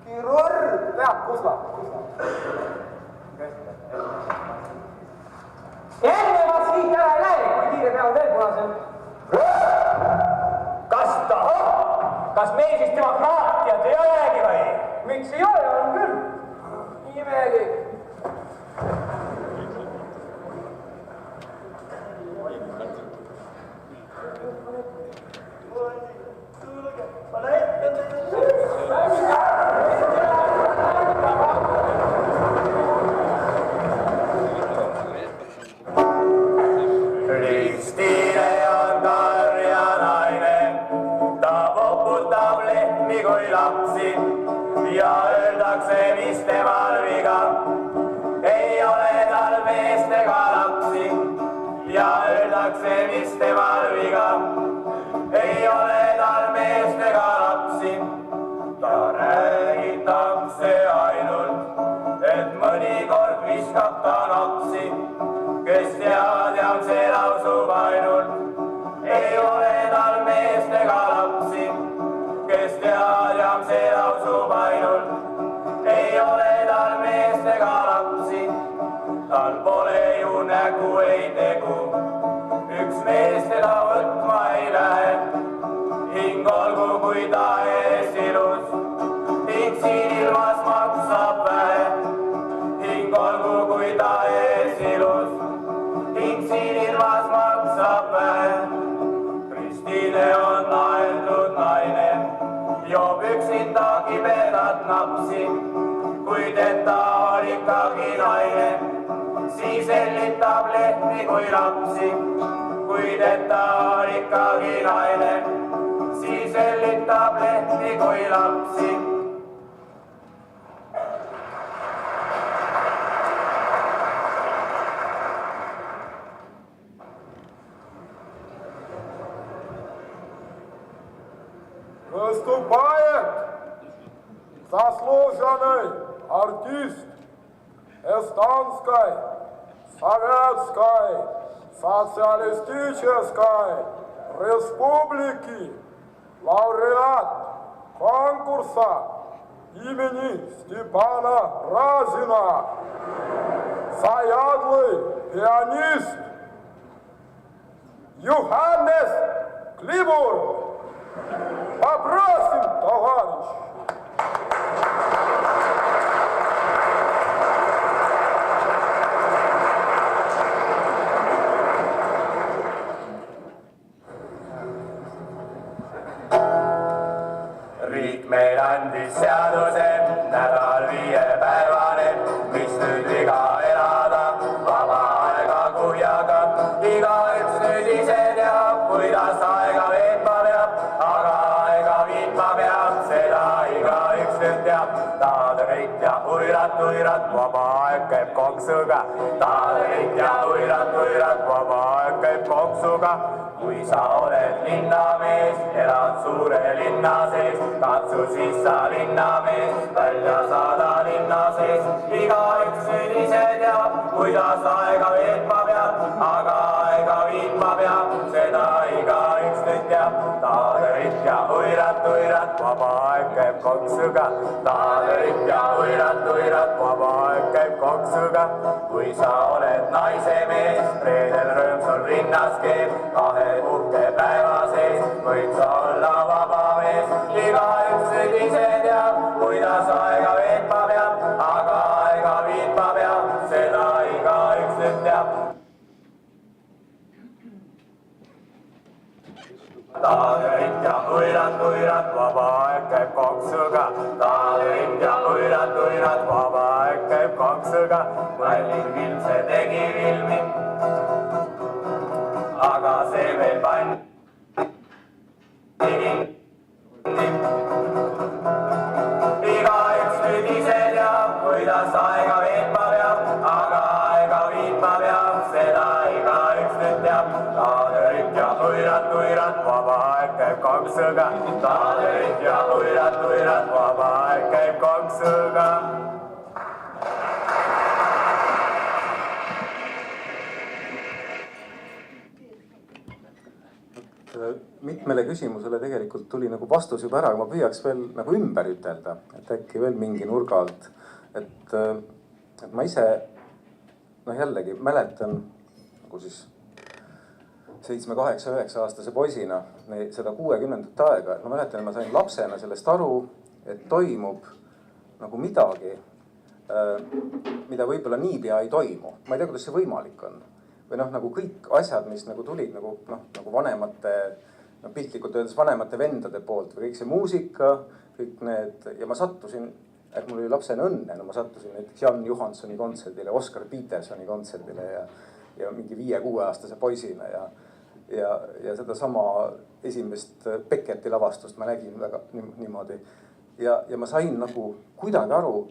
Kirurg peab kusla. Enne ma siit ära ei lähe, kui kiire peal veel punasel. Kas tahab? Kas meil siis demokraatiat ei olegi või? Miks ei ole, on küll. Imelik. Ristiine on karjanaine, ta poputab lehmi kui lapsi ja öeldakse, mis temal viga. Ei ole tal meest ega lapsi ja öeldakse, mis temal viga. Ei ole tal meest ega lapsi, ta räägitakse ainult, et mõnikord viskab ta napsi. Kes teab, see lausub ainult, ei ole tal meest ega lapsi. Kes teab, see lausub ainult, ei ole tal meest ega lapsi. Tal pole ju nägu ei tegu, üks mees teda võtma kibedat napsi, kuid et ta on ikkagi naine, siis hellitab lehmi kui lapsi, kuid et ta on ikkagi naine, siis hellitab lehmi kui lapsi. Выступает заслуженный артист Эстонской Советской Социалистической Республики, лауреат конкурса имени Степана Разина, заядлый пианист Йоханнес Клибург. Попросим, товарищ. Riik meil andis seaduse, nädal 5-päevane, mis nüüd viga elada, vaba aega kuhjaga. Igaüks nüüd ise teab, kuidas aega veetma peab, aga aega viitma peab, seda igaüks nüüd teab. Tahad kõik ja uirat, vaba aeg käib konksuga. Tahad kõik ja uirat, vaba aeg käib konksuga. Kui sa oled linnamees, elad suure linna sees, katsu siis sa linnamees, välja saada linna sees. Igaüks nüüd ise teab, kuidas aega veetma peab, aga aega viitma peab, seda igaüks nüüd teab. Taaderit ja uirat, vaba aeg käib konksuga. Taaderit ja uirat, vaba aeg käib konksuga. Kui sa oled naise mees, reedel rõõm sul rinnas keeb, kahe puhkepäeva sees võid sa olla vaba mees. Igaüks nüüd ise teab, kuidas aega veetma peab, aga aega viitma peab, seda igaüks nüüd teab. Taaderit ja uirat, vaba aeg käib konksuga. Taaderit ja uirat, vaba aeg käib konksuga. Kallim film, see tegi filmi, aga see veel pandi. Igaüks nüüd ise teab, kuidas aega veetma peab, aga aega viitma peab, seda igaüks nüüd teab. Taaderit ja uirat, vaba aeg käib konksuga. Taaderit ja uirat, vaba aeg käib konksuga. Mitmele küsimusele tegelikult tuli nagu vastus juba ära, aga ma püüaks veel nagu ümber ütelda, et äkki veel mingi nurga alt. Et ma ise jällegi mäletan nagu siis 7, 8, 9 aastase poisina seda 60ndate aega. Ma mäletan, et ma sain lapsena sellest aru, et toimub nagu midagi, mida võib-olla niipea ei toimu. Ma ei tea, kuidas see võimalik on. Või nagu kõik asjad, mis nagu tulid nagu vanemate, piltlikult öeldes vanemate vendade poolt või kõik see muusika, kõik need. Ja ma sattusin, et mul oli lapsena õnne, ma sattusin näiteks Jan Johansoni kontserdile, Oscar Petersoni kontserdile ja mingi 5-6 aastase poisina ja sedasama esimest Becketi lavastust ma nägin väga niimoodi. Ja ma sain nagu kuidagi aru,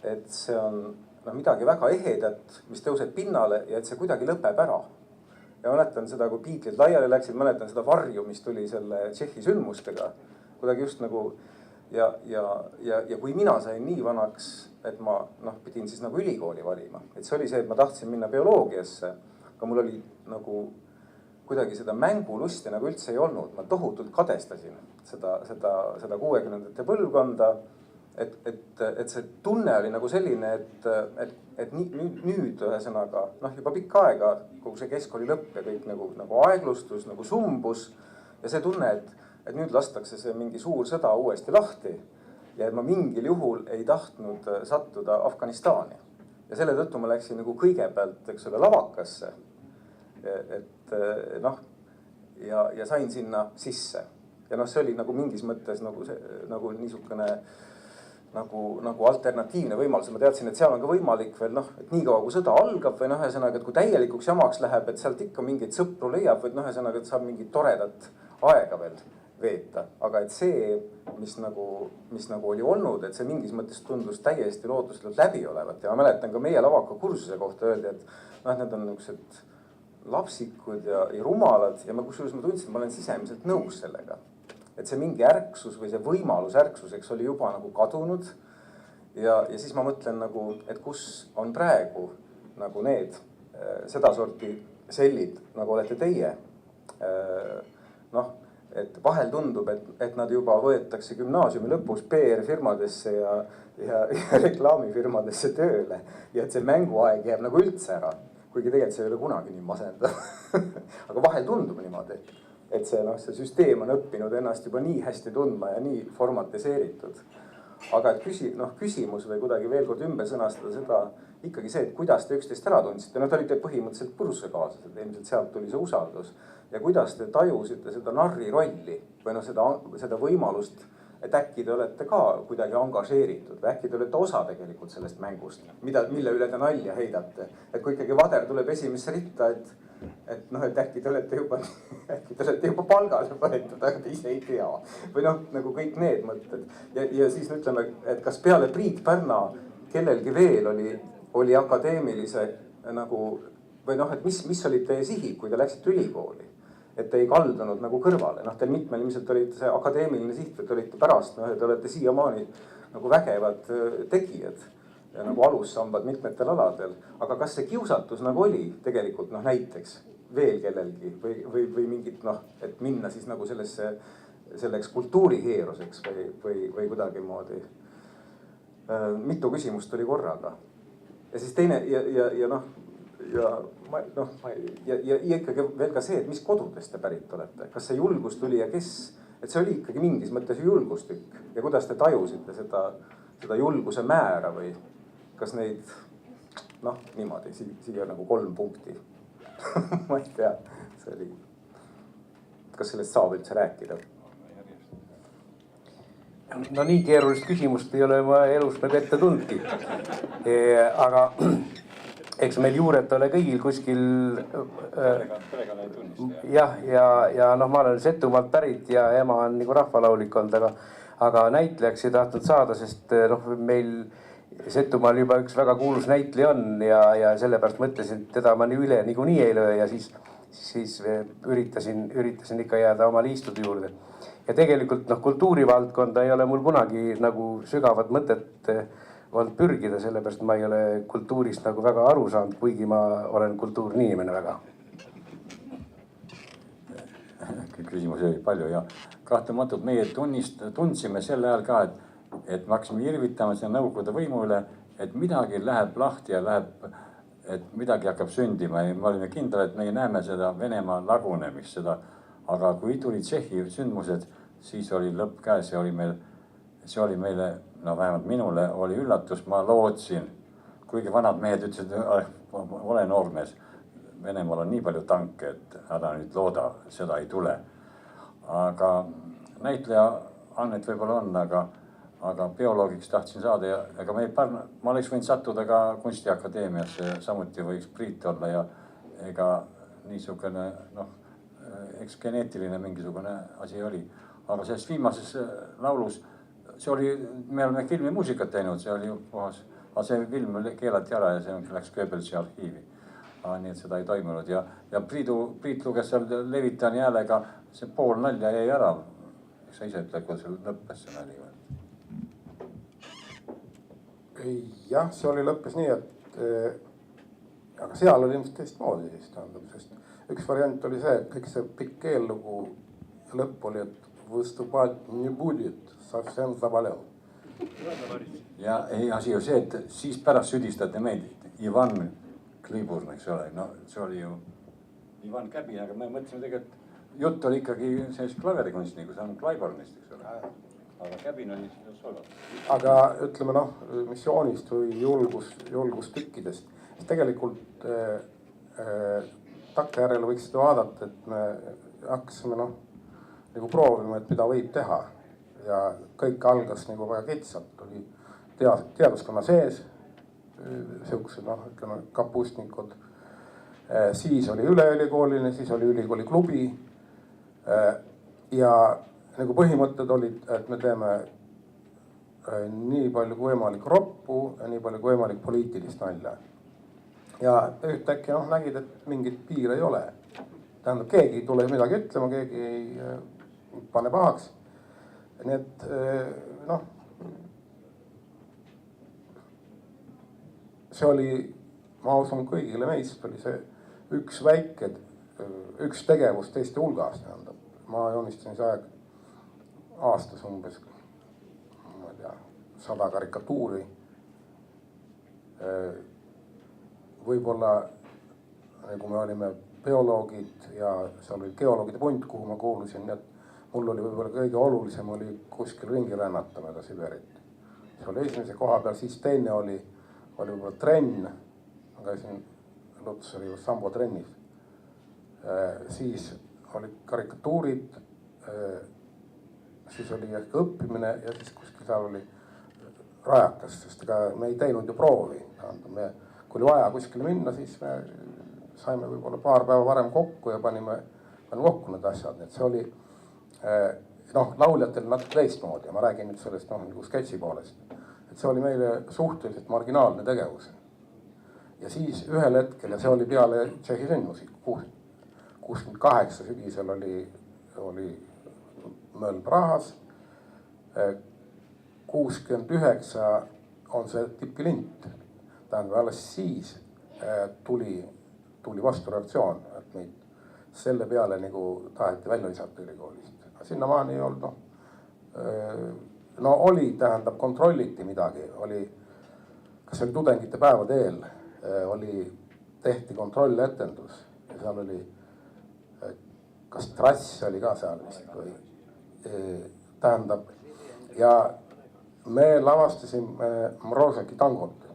et see on midagi väga ehedat, mis tõuseb pinnale ja et see kuidagi lõpeb ära. Ja mäletan seda, kui Beatles laiali läksid, mäletan seda varju, mis tuli selle Tšehhi sündmustega. Kuidagi just nagu ja kui mina sain nii vanaks, et ma pidin siis nagu ülikooli valima. Et see oli see, et ma tahtsin minna bioloogiasse, aga mul oli nagu kuidagi seda mängulusti nagu üldse ei olnud. Ma tohutult kadestasin seda 60ndate põlvkonda. Et see tunne oli nagu selline, et nüüd ühesõnaga, juba pikka aega, kogu see keskkooli lõpp ja kõik nagu aeglustus, nagu sumbus. Ja see tunne, et nüüd lastakse see mingi suur sõda uuesti lahti. Ja et ma mingil juhul ei tahtnud sattuda Afganistani. Ja selle tõttu ma läksin nagu kõigepealt, eks ole, lavakasse. Ja sain sinna sisse. ja noh, see oli nagu mingis mõttes nagu niisugune nagu alternatiivne võimalus. Ma teadsin, et seal on ka võimalik veel noh, et niikaua kui sõda algab või noh, ühesõnaga, et kui täielikuks jamaks läheb, et sealt ikka mingeid sõpru leiab või noh, ühesõnaga, et saab mingit toredat aega veel veeta. aga et see, mis nagu oli olnud, et see mingis mõttes tundus täiesti lootusetult läbi olevat ja ma mäletan ka meie lavaka kursuse kohta öeldi, et noh, et need on niisugused lapsikud ja rumalad ja kusjuures ma tundsin, et ma olen sisemiselt nõus sellega. Et see mingi ärksus või see võimalus ärksuseks oli juba nagu kadunud. Ja siis ma mõtlen nagu, et kus on praegu nagu need sedasorti sellid, nagu olete teie. Noh, et vahel tundub, et nad juba võetakse gümnaasiumi lõpus PR-firmadesse ja reklaamifirmadesse tööle. Ja et see mänguaeg jääb nagu üldse ära. Kuigi tegelikult see ei ole kunagi nii masendav. Aga vahel tundub niimoodi, et see süsteem on õppinud ennast juba nii hästi tundma ja nii formatiseeritud. Aga et küsimus või kuidagi veel kord ümber sõnastada seda ikkagi see, et kuidas te üksteist ära tundsite. Te olite põhimõtteliselt purusekaaslased, ilmselt sealt tuli see usaldus. Ja kuidas te tajusite seda narri rolli või seda võimalust, et äkki te olete ka kuidagi angažeeritud või äkki te olete osa tegelikult sellest mängust, mille üle te nalja heidate. Et kui ikkagi vader tuleb esimesse ritta, et äkki te olete juba palgale võetud, aga te ise ei tea. Või nagu kõik need mõtted. Ja siis ütleme, et kas peale Priit Pärna kellelgi veel oli akadeemilise nagu, või et mis olid teie sihid, kui te läksite ülikooli? Et te ei kaldunud nagu kõrvale. Teil mitmel ilmselt olid see akadeemiline siht, et olite pärast, te olete siiamaani nagu vägevad tegijad ja nagu alussambad mitmetel aladel. Aga kas see kiusatus nagu oli tegelikult näiteks veel kellelgi või mingit et minna siis nagu selleks kultuuriheeruseks või kuidagi moodi? Mitu küsimust oli korraga. Ja siis teine ja ikkagi veel ka see, et mis kodudest te pärit olete. Kas see julgus tuli ja kes? Et see oli ikkagi mingis mõttes julgustükk. Ja kuidas te tajusite seda julguse määra või kas neid, niimoodi, siia nagu 3 punkti. Ma ei tea, see oli. Kas sellest saab üldse rääkida? No nii keerulist küsimust ei ole ma elus nagu ette tundki. Aga eks meil juuret ole kõigil kuskil. Jah, ja ma olen Setumaalt pärit ja ema on nagu rahvalaulik olnud, aga näitlejaks ei tahtnud saada, sest meil Setumaal juba üks väga kuulus näitleja on ja sellepärast mõtlesin, et teda ma üle niikuinii ei löö ja siis üritasin ikka jääda oma liistude juurde. Ja tegelikult kultuurivaldkonda ei ole mul kunagi nagu sügavat mõtet olnud pürgida, sellepärast ma ei ole kultuurist nagu väga aru saanud, kuigi ma olen kultuurniimene väga. Küsimusi oli palju ja kahtlematult meie tundsime selle ajal ka, et me hakkasime irvitama seda Nõukogude võimu üle, et midagi läheb lahti ja et midagi hakkab sündima ja me olime kindlad, et me näeme seda Venemaa lagunemist, aga kui tulid Tšehhi sündmused, siis oli lõpp käes ja see oli meile, vähemalt minule oli üllatus, ma lootsin, kuigi vanad mehed ütlesid, ole noormees, Venemaal on nii palju tanke, et ära nüüd looda, seda ei tule. Aga näitleja annet võib-olla on, aga bioloogiks tahtsin saada ja ma oleks võinud sattuda ka Kunstiakadeemiasse, samuti võiks Priit olla ja ega niisugune, eks geneetiline mingisugune asi oli. Aga selles viimases laulus, me oleme filmimuusikat teinud, see oli ju puhas, aga see film keelati ära ja see läks Goebbelsi arhiivi. Nii et seda ei toimunud ja Priit luges seal Levitani häälega, see pool nalja jäi ära. Eks sa ise ütle, kui see lõppes see nali või? Jah, see oli lõppes nii, et aga seal oli ilmselt teistmoodi siis tähendab, sest üks variant oli see, et kõik see pikk eellugu lõpp oli, et выступать не будет, совсем заболел. Ja ei asi ju see, et siis pärast südistate meid Ivan Kliburn, eks ole, see oli ju Ivan Käbi, aga me mõtlesime tegelikult, jutt oli ikkagi sellist klaverikunstniku, see on Kliburnist, eks ole. Aga Käbin oli solvat. Aga ütleme missioonist või julgustükkidest. Tegelikult takkajärele võiksite vaadata, et me hakkasime nagu proovima, et mida võib teha. Ja kõik algas nagu väga kitsalt, oli teaduskonna sees, sihukesed ütleme kapustnikud. Siis oli üleülikooline, siis oli ülikooli klubi. Ja nagu põhimõtted olid, et me teeme nii palju kui võimalik roppu ja nii palju kui võimalik poliitilist nalja. Ja ühtäkki nägid, et mingit piire ei ole. Tähendab, keegi ei tule midagi ütlema, keegi ei pane pahaks. Nii et see oli, ma usun kõigile meist, oli see üks tegevus teiste hulgas. Tähendab, ma joonistasin see aeg aastas umbes, ma ei tea, 100 karikatuuri. Võib-olla nagu me olime bioloogid ja seal oli geoloogide punt, kuhu ma kuulusin, nii et mul oli võib-olla kõige olulisem oli kuskil ringi rännata mööda Siberit. See oli esimese koha peal, siis teine oli võib-olla trenn. Ma käisin Lutsari sambo trennis. Siis olid karikatuurid, siis oli õppimine ja siis kuskil seal oli rajakas, sest ega me ei teinud ju proovi. Kui oli vaja kuskile minna, siis me saime võib-olla paar päeva varem kokku ja panime kokku need asjad. Et see oli lauljatel natuke teistmoodi ja ma räägin nüüd sellest nagu sketši poolest. Et see oli meile suhteliselt marginaalne tegevus. Ja siis ühel hetkel, ja see oli peale Tšehhi sündmusi, 68 sügisel oli möll Prahas, 69 on see tipilint. Tähendab, alles siis tuli vastureaktsioon, et meid selle peale nagu taheti välja visata ülikoolist. Sinnamaani ei olnud, oli, tähendab, kontrolliti midagi, kas oli tudengite päevade eel, tehti kontrolletendus ja seal oli, kas trass oli ka seal vist või, tähendab, ja me lavastasime Mrozeki tangot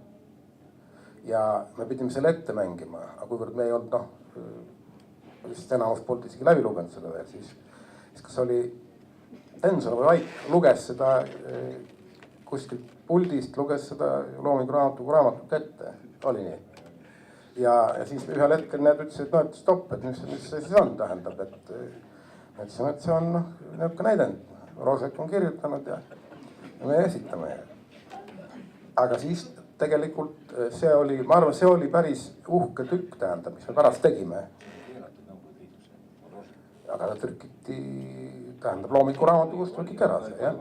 ja me pidime selle ette mängima, aga kuivõrd me ei olnud, vist enamus poolt isegi läbi lugenud seda veel, siis kas oli Tenson või Vaik luges seda kuskilt puldist, luges seda Loomingu raamatut ette, oli nii. Ja siis ühel hetkel need ütlesid, et stopp, et mis see siis on, tähendab, et see on niisugune näidend. Mrozek on kirjutanud ja me esitame. Aga siis tegelikult see oli, ma arvan, see oli päris uhke tükk, tähendab, mis me pärast tegime. Aga ta trükiti, tähendab, Loomingu raamatukogust trükiti ära see, jah.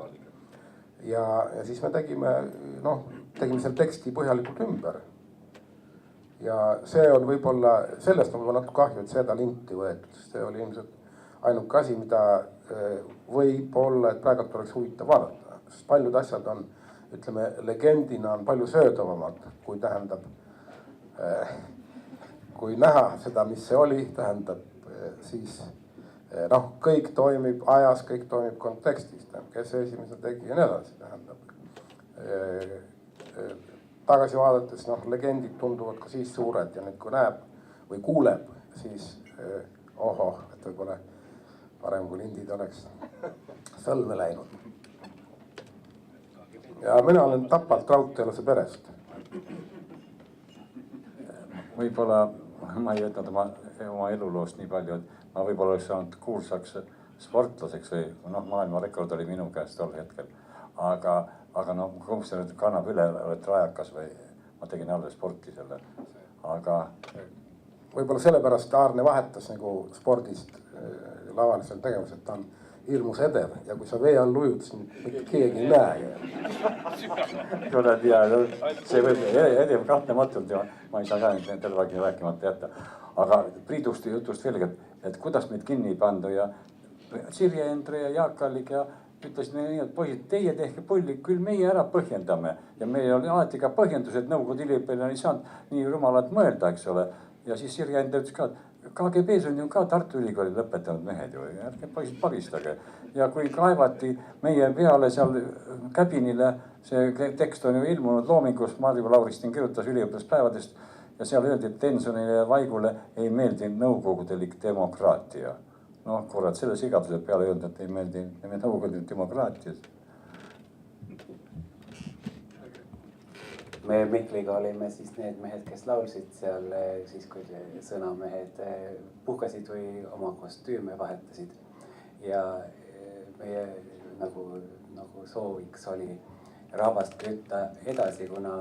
Ja siis me tegime selle teksti põhjalikult ümber. Ja see on võib-olla, sellest on võib-olla natuke kahju, et seda linti võetud, sest see oli ilmselt ainuke asi, mida võib-olla, et praegult oleks huvitav vaadata. Sest paljud asjad on, ütleme, legendina on palju söödavamad, kui tähendab, kui näha seda, mis see oli, tähendab, siis kõik toimib ajas, kõik toimib kontekstis, kes esimese tegi ja nii edasi, tähendab. Tagasi vaadates, legendid tunduvad ka siis suured ja nüüd kui näeb või kuuleb, siis et võib-olla parem kui lindid oleks sõlme läinud. Ja mina olen tapalt raudteelase perest. Võib-olla ma ei ütelnud oma eluloost nii palju, et ma võib-olla oleks saanud kuulsaks sportlaseks või maailmarekord oli minu käest tol hetkel. Aga kumb see nüüd kannab üle, oled rajakas või ma tegin alles sporti selle, aga. Võib-olla sellepärast Aarne vahetas nagu spordist lavalisel tegevus, et ta on hirmus edev ja kui sa vee all ujud, siis mitte keegi ei näe. Kuuled, ja see võib edev kahtlematult ja ma ei saa ka tervegi rääkimata jätta. Aga Priidust jutust veel, et kuidas meid kinni ei pandu ja Sirje Endre ja Jaak Allik ja ütlesid nii, et poisid, teie tehke pulli, küll meie ära põhjendame. Ja meil oli alati ka põhjendus, et Nõukogude üliõpilane ei saanud nii rumalat mõelda, eks ole. Ja siis Sirje Endre ütles ka, et KGB-s on ju ka Tartu Ülikooli lõpetanud mehed ju, ärge poisid paristage. Ja kui kaevati meie peale seal käbinile, see tekst on ju ilmunud Loomingus, Marju Lauristin kirjutas üliõpilaspäevadest ja seal öeldi, et Tensonile ja Vaigule ei meeldi nõukogudelik demokraatia. noh, kurat, selle sigaduse peale öelnud, et ei meeldi Nõukogude demokraatias. Me Mikliga olime siis need mehed, kes laulsid seal siis, kui sõnamehed puhkasid või oma kostüüme vahetasid. Ja meie nagu sooviks oli rahvast kütta edasi, kuna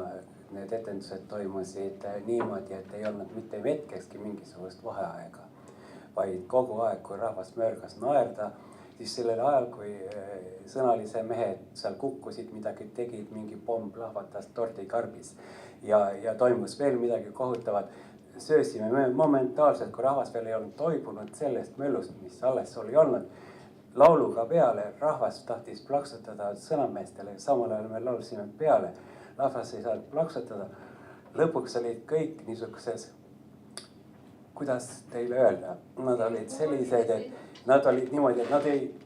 need etendused toimusid niimoodi, et ei olnud mitte hetkekski mingisugust vaheaega, vaid kogu aeg, kui rahvas mörgas naerda, siis sellel ajal, kui sõnalise mehed seal kukkusid, midagi tegid, mingi pomm plahvatas tordikarbis ja toimus veel midagi kohutavat, söösime me momentaalselt, kui rahvas veel ei olnud toibunud sellest möllust, mis alles oli olnud, lauluga peale, rahvas tahtis plaksutada sõnameestele, samal ajal me laulsime peale, rahvas ei saanud plaksutada, lõpuks olid kõik niisuguses, kuidas teile öelda, nad olid sellised, et nad olid niimoodi, et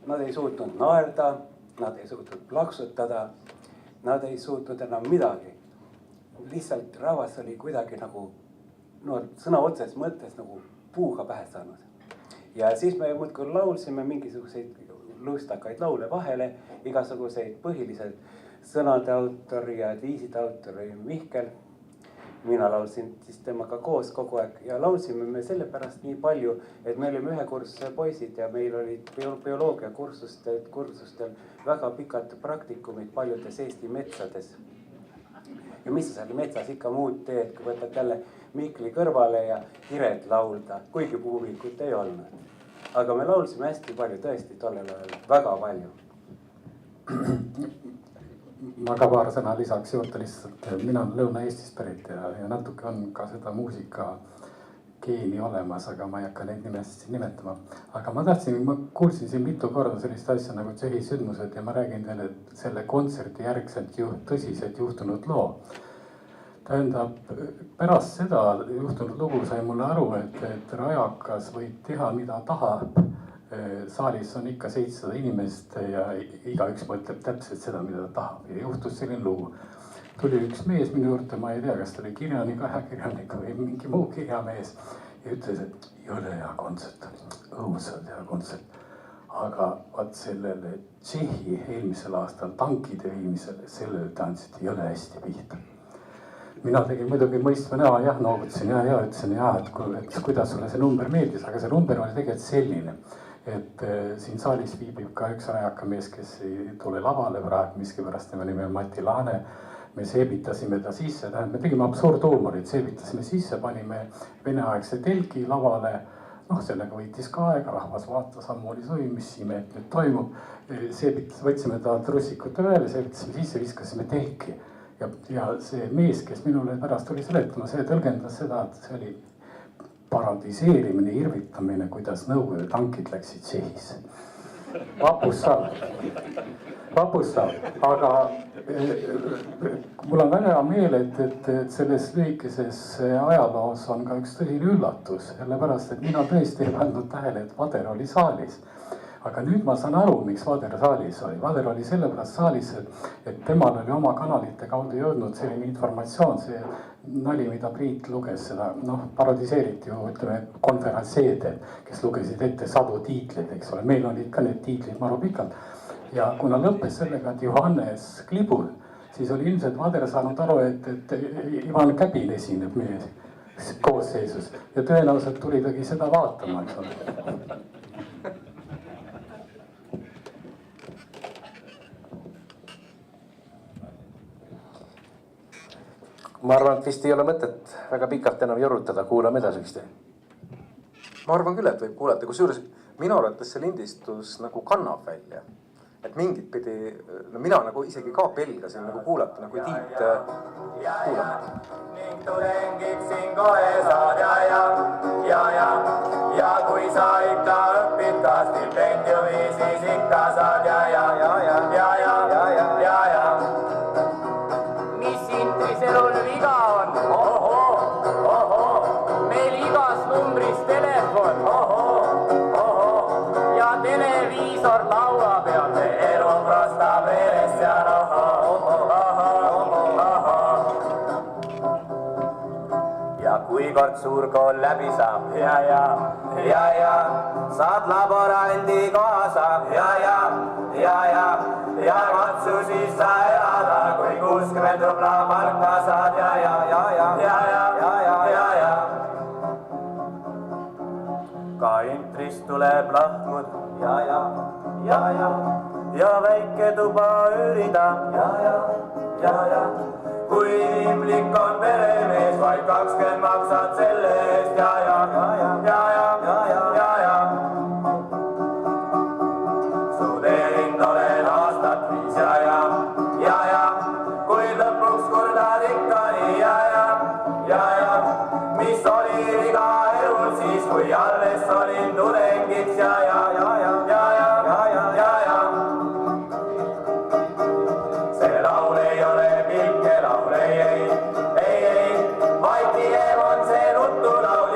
nad ei suutnud naerda, nad ei suutnud plaksutada, nad ei suutnud enam midagi. Lihtsalt rahvas oli kuidagi nagu, no sõna otseses mõttes nagu puuga pähe saanud. Ja siis me muudkui laulsime mingisuguseid lustakaid laule vahele, igasuguseid põhilised sõnade autor ja viiside autor oli Mihkel. Mina laulsin siis temaga koos kogu aeg ja laulsime me sellepärast nii palju, et me olime ühe kursuse poisid ja meil olid bioloogia kursustel väga pikad praktikumid paljudes Eesti metsades. Ja mis sa seal metsas ikka muud teed, kui võtad jälle Mikli kõrvale ja hired laulda, kuigi puuvikut ei olnud. Aga me laulsime hästi palju, tõesti tollel ajal väga palju. Ma ka paar sõna lisaks juurde lihtsalt, mina olen Lõuna-Eestist pärit ja natuke on ka seda muusika geeni olemas, aga ma ei hakka neid nimest nimetama. Aga ma kuulsin siin mitu korda sellist asja nagu Tšehhi sündmused ja ma räägin teile selle kontserti järgselt tõsiselt juhtunud loo. Tähendab, pärast seda juhtunud lugu sai mulle aru, et rajakas võib teha mida tahab. Saalis on ikka 700 inimest ja igaüks mõtleb täpselt seda, mida ta tahab ja juhtus selline lugu. Tuli üks mees minu juurde, ma ei tea, kas ta oli kirjanik, ajakirjanik või mingi muu kirjamees ja ütles, et jõle hea kontsert, õudselt hea kontsert. Aga vaat sellele Tšehhi eelmisel aastal tankide viimisele, sellele te andsite jõle hästi pihta. Mina tegin muidugi mõistva näo, jah, noogutasin ja ütlesin, et kuidas sulle see number meeldis, aga see number oli tegelikult selline. Et siin saalis viibib ka üks rajaka mees, kes ei tule lavale praegu, miskipärast tema nimi on Mati Laane. Me seebitasime ta sisse, me tegime absurdhuumorit, seebitasime sisse, panime veneaegse telgi lavale. Noh, sellega võitis ka aega, rahvas vaatas, ammu oli suvi, mis imet nüüd toimub. Võtsime ta trussikut üle, seebitasime sisse, viskasime telki. Ja see mees, kes minule pärast tuli seletama, see tõlgendas seda, et see oli paradiseerimine, irvitamine, kuidas Nõukogude tankid läksid Tšehhis. Vapustav, aga mul on väga hea meel, et selles lühikeses ajaloos on ka üks tõsine üllatus, sellepärast, et mina tõesti ei pandud tähele, et Vader oli saalis. Aga nüüd ma saan aru, miks Vader saalis oli. Vader oli sellepärast saalis, et temal oli oma kanalite kaudu jõudnud selline informatsioon, see nali, mida Priit luges seda, parodiseeriti ju, ütleme, konverentseede, kes lugesid ette sadu tiitleid, eks ole. Meil olid ka need tiitlid maru pikalt. Ja kuna lõppes sellega, et Johannes Klibul, siis oli ilmselt Vader saanud aru, et Ivan Käbil esineb meie koosseisus. Ja tõenäoliselt tuli tagi seda vaatama, eks ole. Ma arvan, et vist ei ole mõtet väga pikalt enam jorutada, kuulame edasi vist. Ma arvan küll, et võib kuulata, kusjuures minu arvates see lindistus nagu kannab välja. Et mingit pidi, mina nagu isegi ka pelgasin nagu kuulata, nagu Tiit kuulame. Ning tudengid siin kohe saad ja kui sa ikka õpid ka stipendiumi, siis ikka saad ja. Mis intriselul viga on? Meil igas numbris telefon ja televiisor laua peal. Elu prosta veres ja ja kui kord suur kool läbi saab ja saad laborandi kaasa ja katsu siis sa elada, kui 60 rubla palka saad ka intrist tuleb lahkud ja väike tuba üürida kui inimlik on peremees, vaid 20 maksad selle eest studeerinud olen aastat 5 kui lõpuks kurdad ikka nii mis oli viga elul siis, kui alles olin tudengiks see laul ei ole pilke laul, ei, vaid pigem on see nutulaul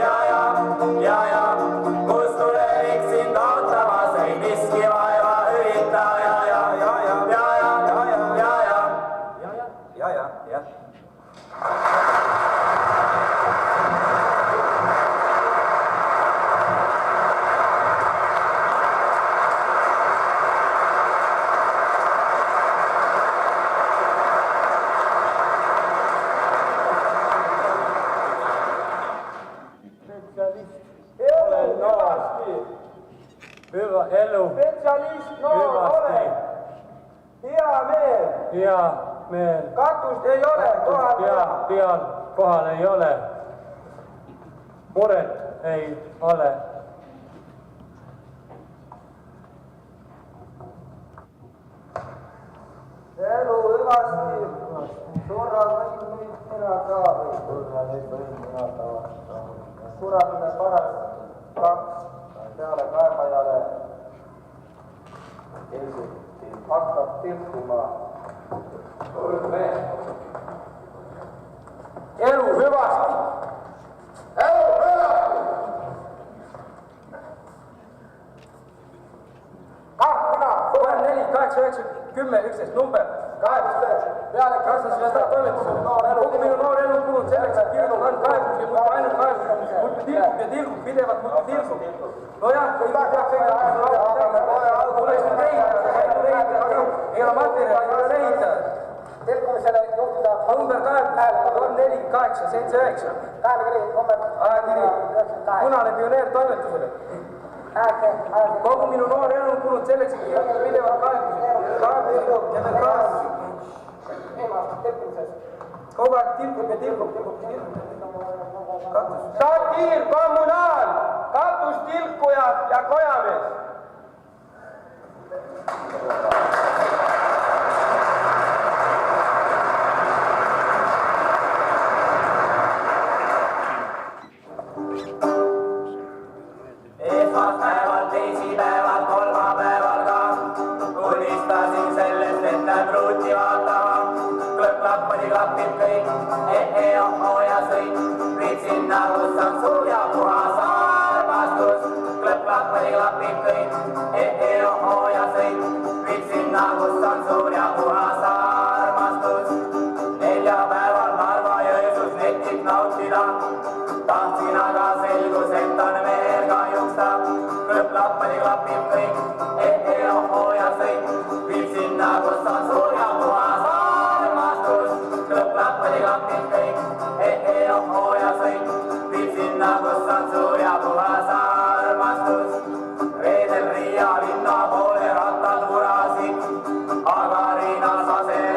kus tulevik sind ootamas, ei miski vaeva hüvita Hyvä elu. Spetsialist noor ole. Hea meel. Katust ei ole kohal. Peal kohal ei ole. Muret ei ole. Elu hyvästi. Suoraan võin minä taavin. Suraminen paras 2. Peale kaebajalle ensin hakkab tilkumaan. Elu hyvästi! Elu hyvästi! Kahvina! 4, 8, 9, 10, 11, number. 18. Peale kassas ja seda toimetusele. Kogu minu noor elu kulud selleks, et kirjutada ainult kaebusi, mutta ainult kaebusi. Muidu tilkub ja tilkub, pidevalt muidu tilkub. Nojah, ei peaks ei ole materjali, ei ole leida. Tilkumisele juhtida. Number 4, 8, 7, 9. Ajakiri. Punane pioneer toimetusele. Kogu minu noor elu kulud selleks, et kirjutada pidevalt kaebusi ja veel kaebusi. Kogu aeg tilkub ja tilkub. Satiir, kommunaal, katustilkujad ja kojamees. Esmaspäeval, teisipäeval, kolmapäeval ka unistasin sellest, et lähen ruuti vaatama. Klõpp-klappadi klapib kõik, ohoo ja sõit. Viid sinna, kus on suur ja puhas armastus. Klõpp-klappadi klapib kõik, ohoo ja sõit. Viid sinna, kus on suur ja puhas armastus. Neljapäeval Narva-Jõesus netib nautida. Tahtsin aga selgus, et on veel kahjuks ta. Klõpp-klappadi klapib kõik, ohoo ja sõit. Viid sinna, kus on suur ja puhas armastus. Klõpp-klappadi klapib kõik, ohoo ja sõit. Viid sinna, kus on suur ja puhas armastus. Reedel Riia linna poole rattad vurasid, aga Riinas asendus.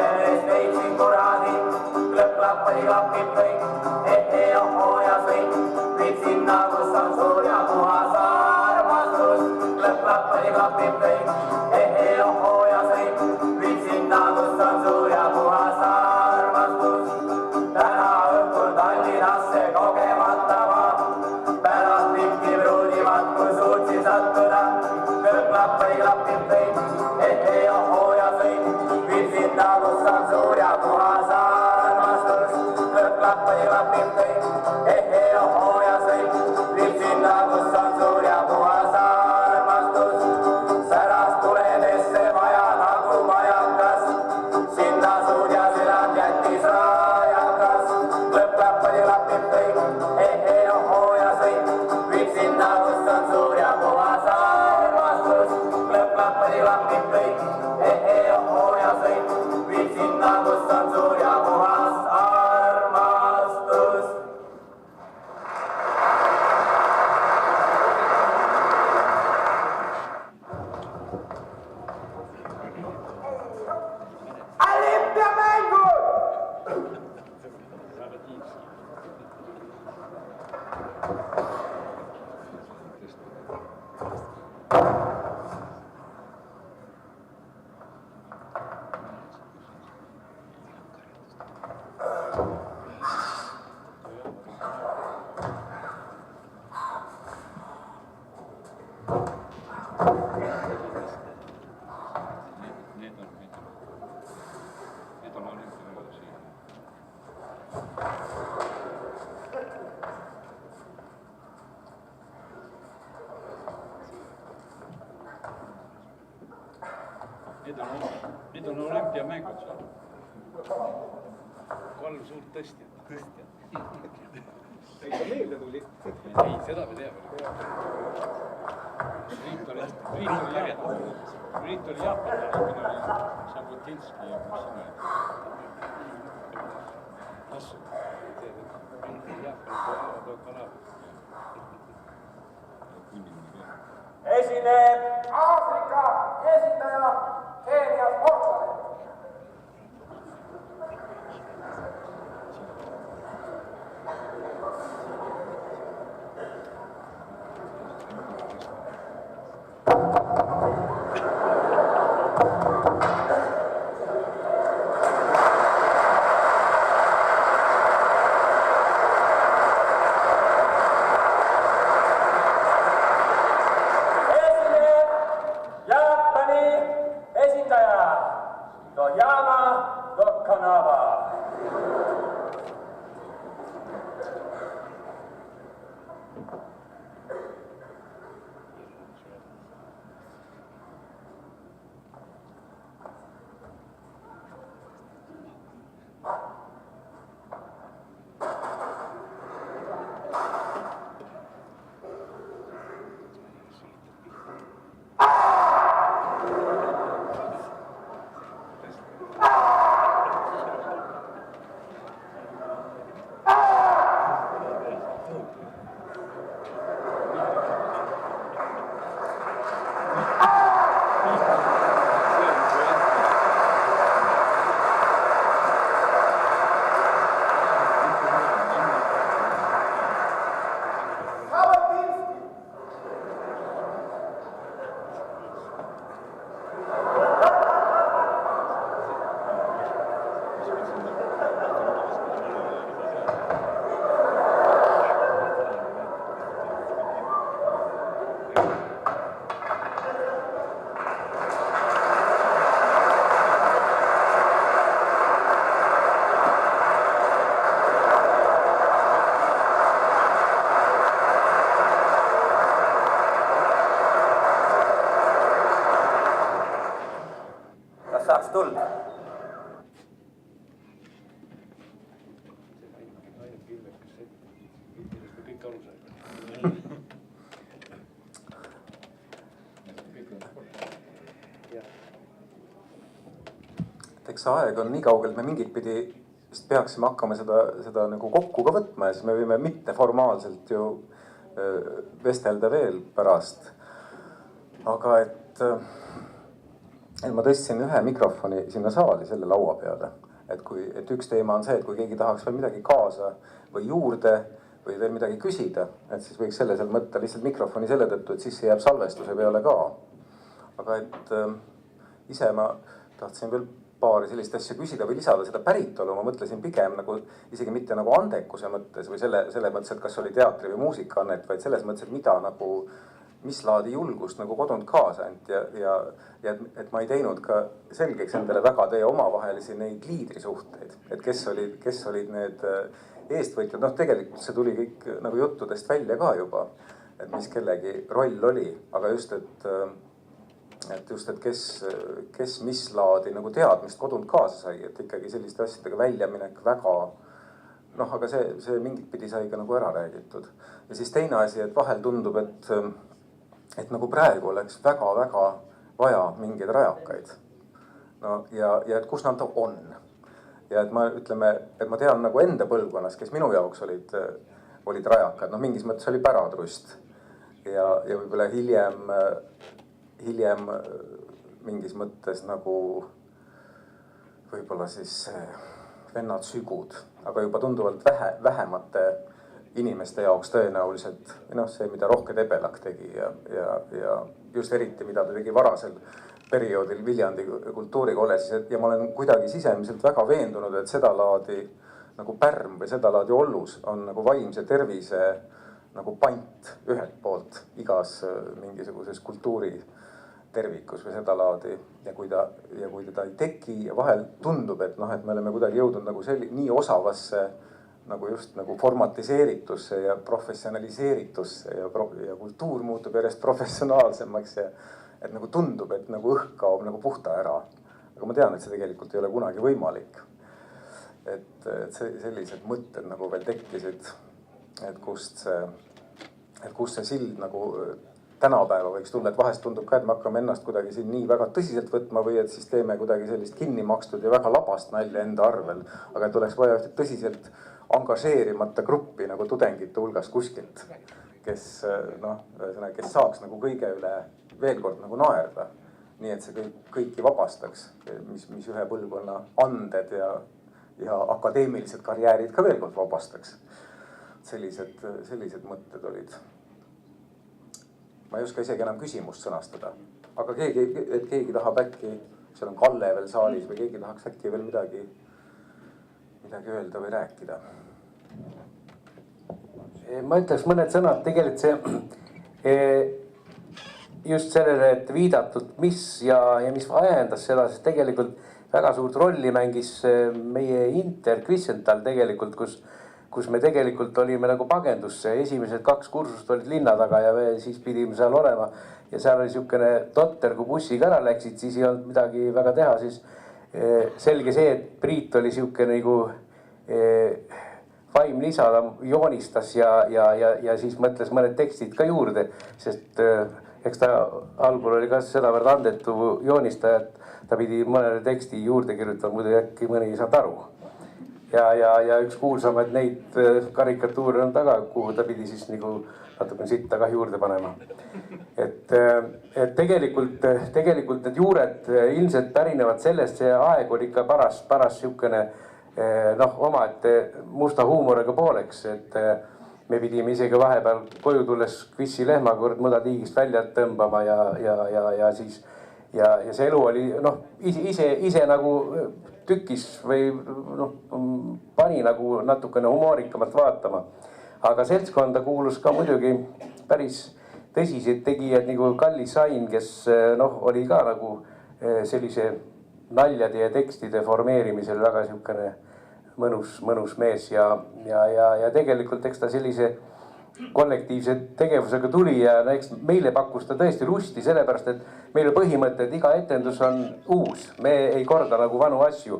Need on olümpiamängud seal. 3 suurt tõstjat. Ikka meelde tuli. Ei, seda me teame. Priit oli järjetatud. Priit oli jaapanlane, kui oli Sabutinski ja kus sina olid. Assu. Esineb Aafrika esindaja Keenia sportlane. saaks tuld. eks see aeg on nii kaugel, et me mingit pidi vist peaksime hakkama seda nagu kokku ka võtma ja siis me võime mitteformaalselt ju vestelda veel pärast. aga et ma tõstsin ühe mikrofoni sinna saali selle laua peale, et üks teema on see, et kui keegi tahaks veel midagi kaasa või juurde või veel midagi küsida, et siis võiks selle seal mõtta lihtsalt mikrofoni selle tõttu, et siis see jääb salvestuse peale ka. aga et ise ma tahtsin veel paari sellist asja küsida või lisada seda päritolu, ma mõtlesin pigem nagu isegi mitte nagu andekuse mõttes või selle mõttes, et kas oli teatri või muusikaannet, vaid selles mõttes, et mida nagu, mis laadi julgust nagu kodunt kaasa anti ja et ma ei teinud ka selgeks endale väga teie omavahelisi neid liidrisuhteid, et kes olid need eestvõitjad, noh tegelikult see tuli kõik nagu juttudest välja ka juba, et mis kellegi roll oli, aga just, et kes mis laadi nagu teadmist kodunt kaasa sai, et ikkagi selliste asjadega väljaminek väga, noh, aga see mingit pidi sai ka nagu ära räägitud. ja siis teine asi, et vahel tundub, et nagu praegu oleks väga-väga vaja mingeid rajakaid. no ja et kus nad on. ja et ma tean nagu enda põlvkonnas, kes minu jaoks olid rajakad, noh mingis mõttes oli päratrust ja võib-olla hiljem mingis mõttes nagu võib-olla siis vennad Sügud, aga juba tunduvalt vähemate inimeste jaoks tõenäoliselt, noh see, mida Rohke Debelak tegi ja just eriti, mida ta tegi varasel perioodil Viljandi kultuurikolledžis ja ma olen kuidagi sisemiselt väga veendunud, et sedalaadi nagu pärm või sedalaadi ollus on nagu vaimse tervise nagu pant ühelt poolt igas mingisuguses kultuuri tervikus või sedalaadi ja kui teda ei teki ja vahel tundub, et noh, et me oleme kuidagi jõudnud nagu nii osavasse nagu just nagu formatiseeritusse ja professionaliseeritusse ja kultuur muutub järjest professionaalsemaks ja et nagu tundub, et nagu õhk kaob nagu puhta ära. Aga ma tean, et see tegelikult ei ole kunagi võimalik. Et sellised mõtted nagu veel tekkisid, et kust see sild nagu tänapäeva võiks tulla, et vahest tundub ka, et me hakkame ennast kuidagi siin nii väga tõsiselt võtma või et siis teeme kuidagi sellist kinni makstud ja väga labast nalja enda arvel. Aga et oleks vaja tõsiselt angažeerimata gruppi nagu tudengite hulgas kuskilt, kes saaks nagu kõige üle veel kord nagu naerda. Nii et see kõiki vabastaks, mis ühe põlvkonna anded ja akadeemilised karjäärid ka veel kord vabastaks. Sellised mõtted olid. Ma ei oska isegi enam küsimust sõnastada, aga keegi tahab äkki, seal on Kalle veel saalis või keegi tahaks äkki veel midagi öelda või rääkida. Ma ütleks mõned sõnad, tegelikult see just sellele, et viidatud, mis ja mis ajendas seda, sest tegelikult väga suurt rolli mängis meie Interkvissental tegelikult, kus me tegelikult olime nagu pagendusse. Esimesed 2 kursust olid linna taga ja siis pidime seal olema. Ja seal oli siukene totter, kui bussiga ära läksid, siis ei olnud midagi väga teha. Siis selge see, et Priit oli siuke nagu vaimne isa, ta joonistas ja siis mõtles mõned tekstid ka juurde. Sest eks ta algul oli ka sedavõrd andetu joonistaja, et ta pidi mõnele teksti juurde kirjutama, muidu äkki mõni ei saanud aru. Ja üks kuulsamaid neid karikatuure on taga, kuhu ta pidi siis nagu natuke sitta ka juurde panema. Et tegelikult need juured ilmselt pärinevad sellest, see aeg oli ikka paras siukene omaette musta huumoriga pooleks, et me pidime isegi vahepeal koju tulles kvissi lehmakord mõdatiigist välja tõmbama ja see elu oli ise nagu tükis või pani nagu natukene humoorikamalt vaatama. Aga seltskonda kuulus ka muidugi päris tõsised tegijad nagu Kalli Sain, kes oli ka nagu sellise naljade ja tekstide formeerimisel väga siukene mõnus mees ja tegelikult eks ta sellise kollektiivse tegevusega tuli ja eks meile pakkus ta tõesti lusti, sellepärast et meile põhimõte, et iga etendus on uus, me ei korda nagu vanu asju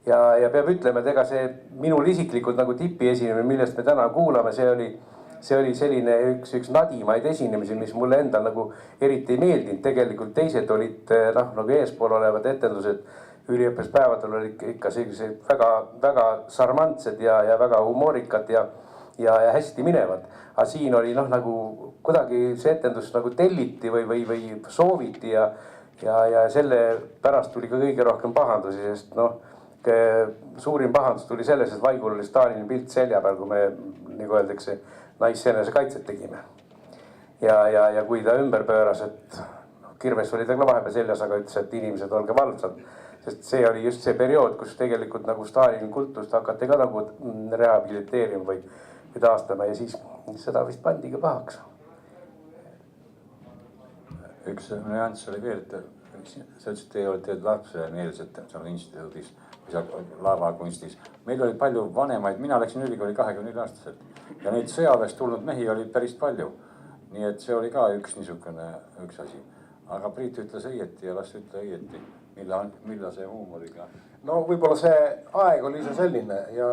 ja peab ütlema, et ega see minul isiklikult nagu tipi esinemine, millest me täna kuulame, see oli selline üks nadimaid esinemisi, mis mulle endal nagu eriti ei meeldinud. Tegelikult teised olid nagu eespool olevad etendused üliõppespäevadel olid ikka sellised väga sarmantsed ja väga humoorikad ja hästi minevad. Aga siin oli nagu kuidagi see etendus nagu telliti või sooviti ja selle pärast tuli ka kõige rohkem pahandusi, sest suurim pahandus tuli selles, et Vaigul oli Stalini pilt selja peal, kui me, nagu öeldakse, naisseenese kaitset tegime. Ja kui ta ümber pööras, et kirves oli ta ka vahepeal seljas, aga ütles, et inimesed olge valvsad. Sest see oli just see periood, kus tegelikult nagu Stalini kultust hakati ka nagu rehabiliteerima või taastama ja siis seda vist pandi ka pahaks. Üks nüanss oli veel, et sa ütlesid, teie olete lapsemeelsed seal instituudis, lavakunstis. Meil oli palju vanemaid, mina läksin ülikooli 24-aastaselt ja neid sõjaväest tulnud mehi oli päris palju. Nii et see oli ka üks asi. Aga Priit ütles õieti ja las ütle õieti, millal see huumoriga. No võib-olla see aeg oli ise selline ja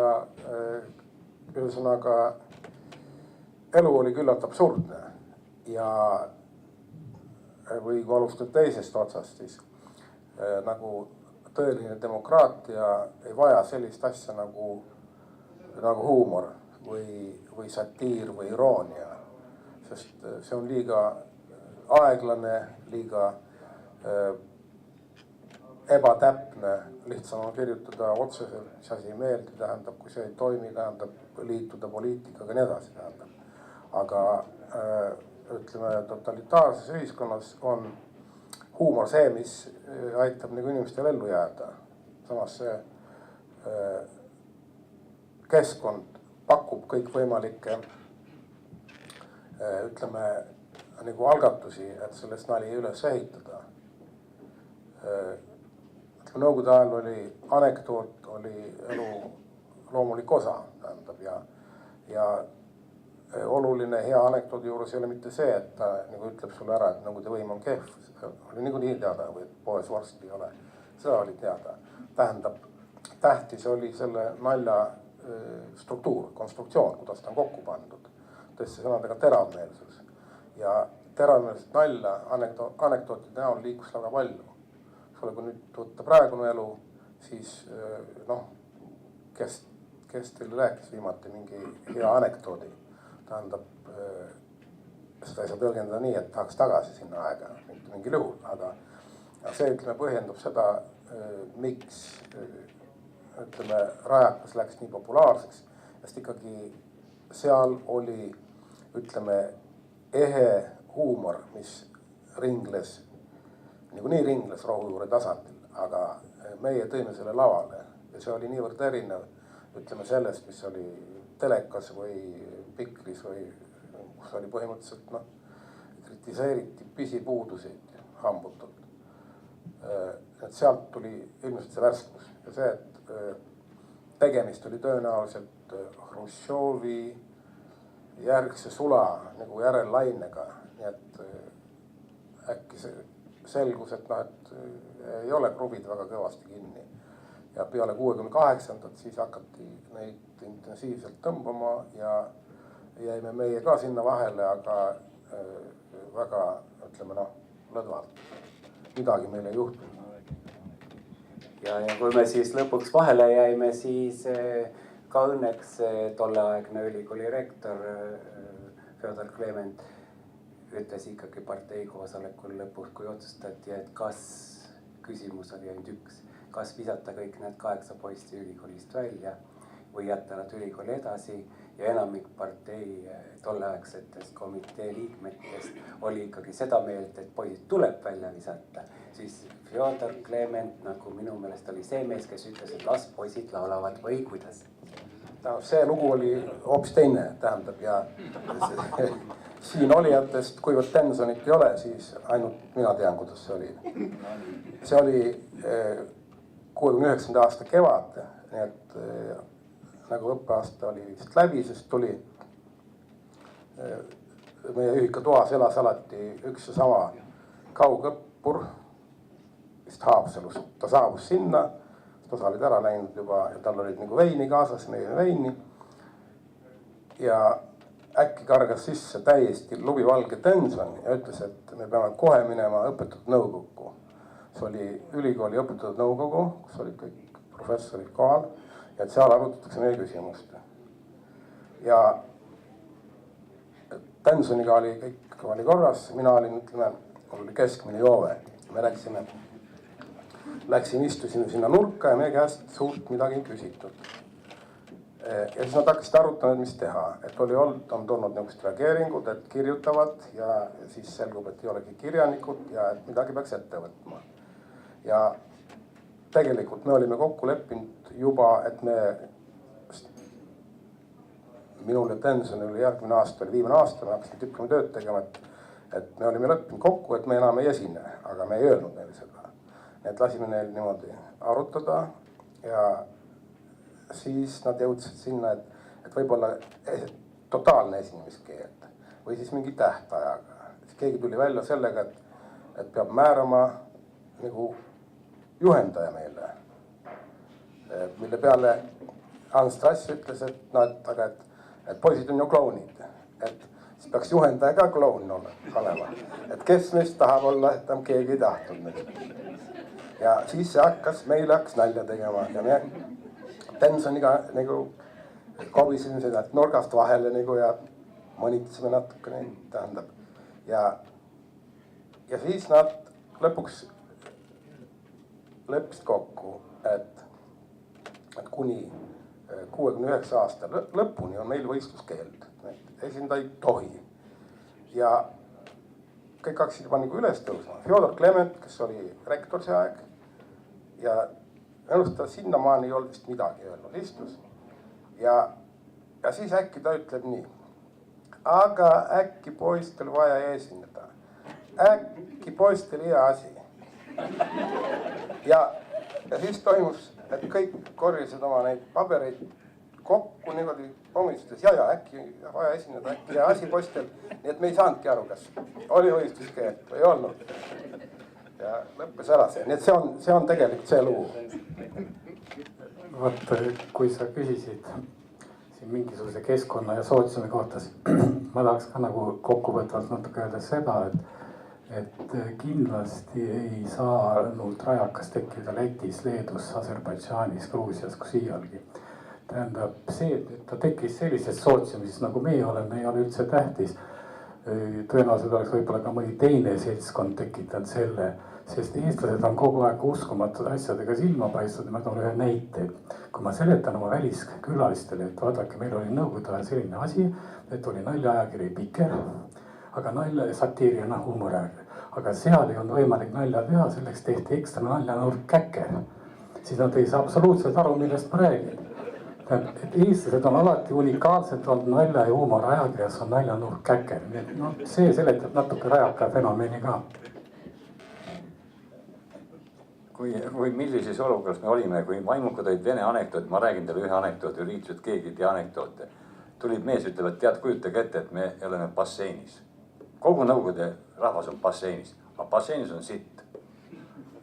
ühesõnaga elu oli küllalt absurdne ja või kui alustad teisest otsast, siis nagu tõeline demokraatia ei vaja sellist asja nagu huumor või satiir või iroonia, sest see on liiga aeglane, liiga ebatäpne, lihtsam on kirjutada otseselt, mis asi ei meeldi, tähendab, kui see ei toimi, tähendab liituda poliitikaga, nii edasi tähendab. Aga ütleme, totalitaarses ühiskonnas on huumor see, mis aitab nagu inimestel ellu jääda. Samas see keskkond pakub kõikvõimalikke ütleme nagu algatusi, et sellest nali üles ehitada. Nõukogude ajal oli anekdoot, oli elu loomulik osa, tähendab ja oluline hea anekdoodi juures ei ole mitte see, et ta nagu ütleb sulle ära, et Nõukogude võim on kehv, oli niikuinii teada või poes vorsti ei ole, seda oli teada. Tähendab, tähtis oli selle nalja struktuur, konstruktsioon, kuidas ta on kokku pandud. Tõesti sõnadega teravmeelsus ja teravmeelset nalja anekdootide näol liikus väga palju. Kui nüüd võtta praegune elu, siis noh, kes teile rääkis viimati mingi hea anekdoodi, tähendab, seda ei saa tõlgendada nii, et tahaks tagasi sinna aega, mitte mingil juhul, aga see ütleme põhjendab seda, miks ütleme Rajakas läks nii populaarseks, sest ikkagi seal oli ütleme ehe huumor, mis ringles rohujuure tasandil, aga meie tõime selle lavale ja see oli niivõrd erinev, ütleme sellest, mis oli telekas või Pikris või kus oli põhimõtteliselt kritiseeriti pisipuuduseid hambutult. Et sealt tuli ilmselt see värskus ja see, et tegemist oli tõenäoliselt Hruštšovi järgse sula nagu järellainega, nii et äkki see selgus, et ei ole kruvid väga kõvasti kinni ja peale 68-ndat siis hakati neid intensiivselt tõmbama ja jäime meie ka sinna vahele, aga väga ütleme lõdvalt. Midagi meil ei juhtunud. Ja kui me siis lõpuks vahele jäime, siis ka õnneks tolleaegne ülikooli rektor Fjodor Klement ütles ikkagi partei koosolekul lõpuks, kui otsustati, et kas küsimus oli ainult üks, kas visata kõik need 8 poisti ülikoolist välja või jätta nad ülikooli edasi ja enamik partei tolleaegsetest komitee liikmetest oli ikkagi seda meelt, et poisid tuleb välja visata, siis Fjodor Klement nagu minu meelest oli see mees, kes ütles, et las poisid laulavad või kuidas. See lugu oli hoopis teine, tähendab ja siin olijatest, kuivõrd Tensonit ei ole, siis ainult mina tean, kuidas see oli. See oli 69. aasta kevad, nii et nagu õppeaasta oli vist läbi, sest tuli meie ühikatoas elas alati üks ja sama kaugõppur vist Haapsalust. Ta saabus sinna, osa olid ära läinud juba ja tal olid nagu veini kaasas, meie veini ja äkki kargas sisse täiesti lubivalge Tenson ja ütles, et me peame kohe minema õpetatud nõukokku. See oli ülikooli õpetatud nõukogu, kus olid kõik professorid kohal ja et seal arutatakse meie küsimust. Ja Tensoniga oli kõik oli korras, mina olin, ütleme, mul oli keskmine joove. Me läksime, istusime sinna nurka ja meie käest suurt midagi küsitud. Ja siis nad hakkasid arutama, mis teha, et on tulnud niisugused reageeringud, et kirjutavad ja siis selgub, et ei olegi kirjanikud ja et midagi peaks ette võtma. Ja tegelikult me olime kokku leppinud juba, et minul ja Tensonil oli järgmine aasta, oli viimane aasta, me hakkasime diplomitööd tegema, et me olime leppinud kokku, et me enam ei esine, aga me ei öelnud neile seda. Et lasime neil niimoodi arutada ja siis nad jõudsid sinna, et võib-olla totaalne esinemiskeeld või siis mingi tähtajaga. Keegi tuli välja sellega, et peab määrama nagu juhendaja meile. Mille peale Hans Strass ütles, et poisid on ju klounid. Et siis peaks juhendaja ka kloun olema. Et kes meist tahab olla, et keegi ei tahtnud. Ja siis see meile hakkas nalja tegema ja me Tensoniga nagu kobisime seda nurgast vahele nagu ja mõnitasime natukene, tähendab. Ja siis nad lõpuks leppisid kokku, et kuni 69 aasta lõpuni on meil võistluskeeld. Esinda ei tohi. Ja kõik hakkasid juba nagu üles tõusma. Fjodor Klement, kes oli rektor see aeg ja ennustada sinnamaani ei olnud vist midagi öelnud, istus ja siis äkki ta ütleb nii. Aga äkki poistel vaja esineda. Äkki poistel hea asi. Ja siis toimus, et kõik korjasid oma neid pabereid kokku niimoodi pommistudes. Ja äkki vaja esineda, äkki hea asi poistel. Nii et me ei saanudki aru, kas oli uistuskeel või ei olnud. Ja lõppes ära see. Nii et see on tegelikult see lugu. Vot, kui sa küsisid siin mingisuguse keskkonna ja sootsiumi kohta, ma tahaks ka nagu kokkuvõtvalt natuke öelda seda, et kindlasti ei saanud rajakas tekkida Lätis, Leedus, Aserbaidžaanis, Gruusias, kus iialgi. Tähendab, see, et ta tekkis sellises sootsiumis, nagu meie oleme, ei ole üldse tähtis. Tõenäoliselt oleks võib-olla ka mõni teine seltskond tekitanud selle, sest eestlased on kogu aeg uskumatud asjadega silma paistnud ja ma toon ühe näite. Kui ma seletan oma väliskülalistele, et vaadake, meil oli nõukogude ajal selline asi, et oli naljaajakiri Piker, aga nalja ja satiirina huumoriajakiri. Aga seal ei olnud võimalik nalja teha, selleks tehti ekstra naljanurk Käker. Siis nad ei saa absoluutselt aru, millest ma räägin. Et eestlased on alati unikaalselt olnud nalja ja huumor ajakirjas on naljanurk Käker. No, see seletab natuke rajaka fenomeni ka. Kui millises olukorras me olime, kui vaimukad olid vene anekdoot, ma räägin teile ühe anekdooti, üritused keegi ei tea anekdoote. Tulid mees, ütlevad, tead, kujutage ette, et me oleme basseinis. Kogu nõukogude rahvas on basseinis, aga basseinis on sitt.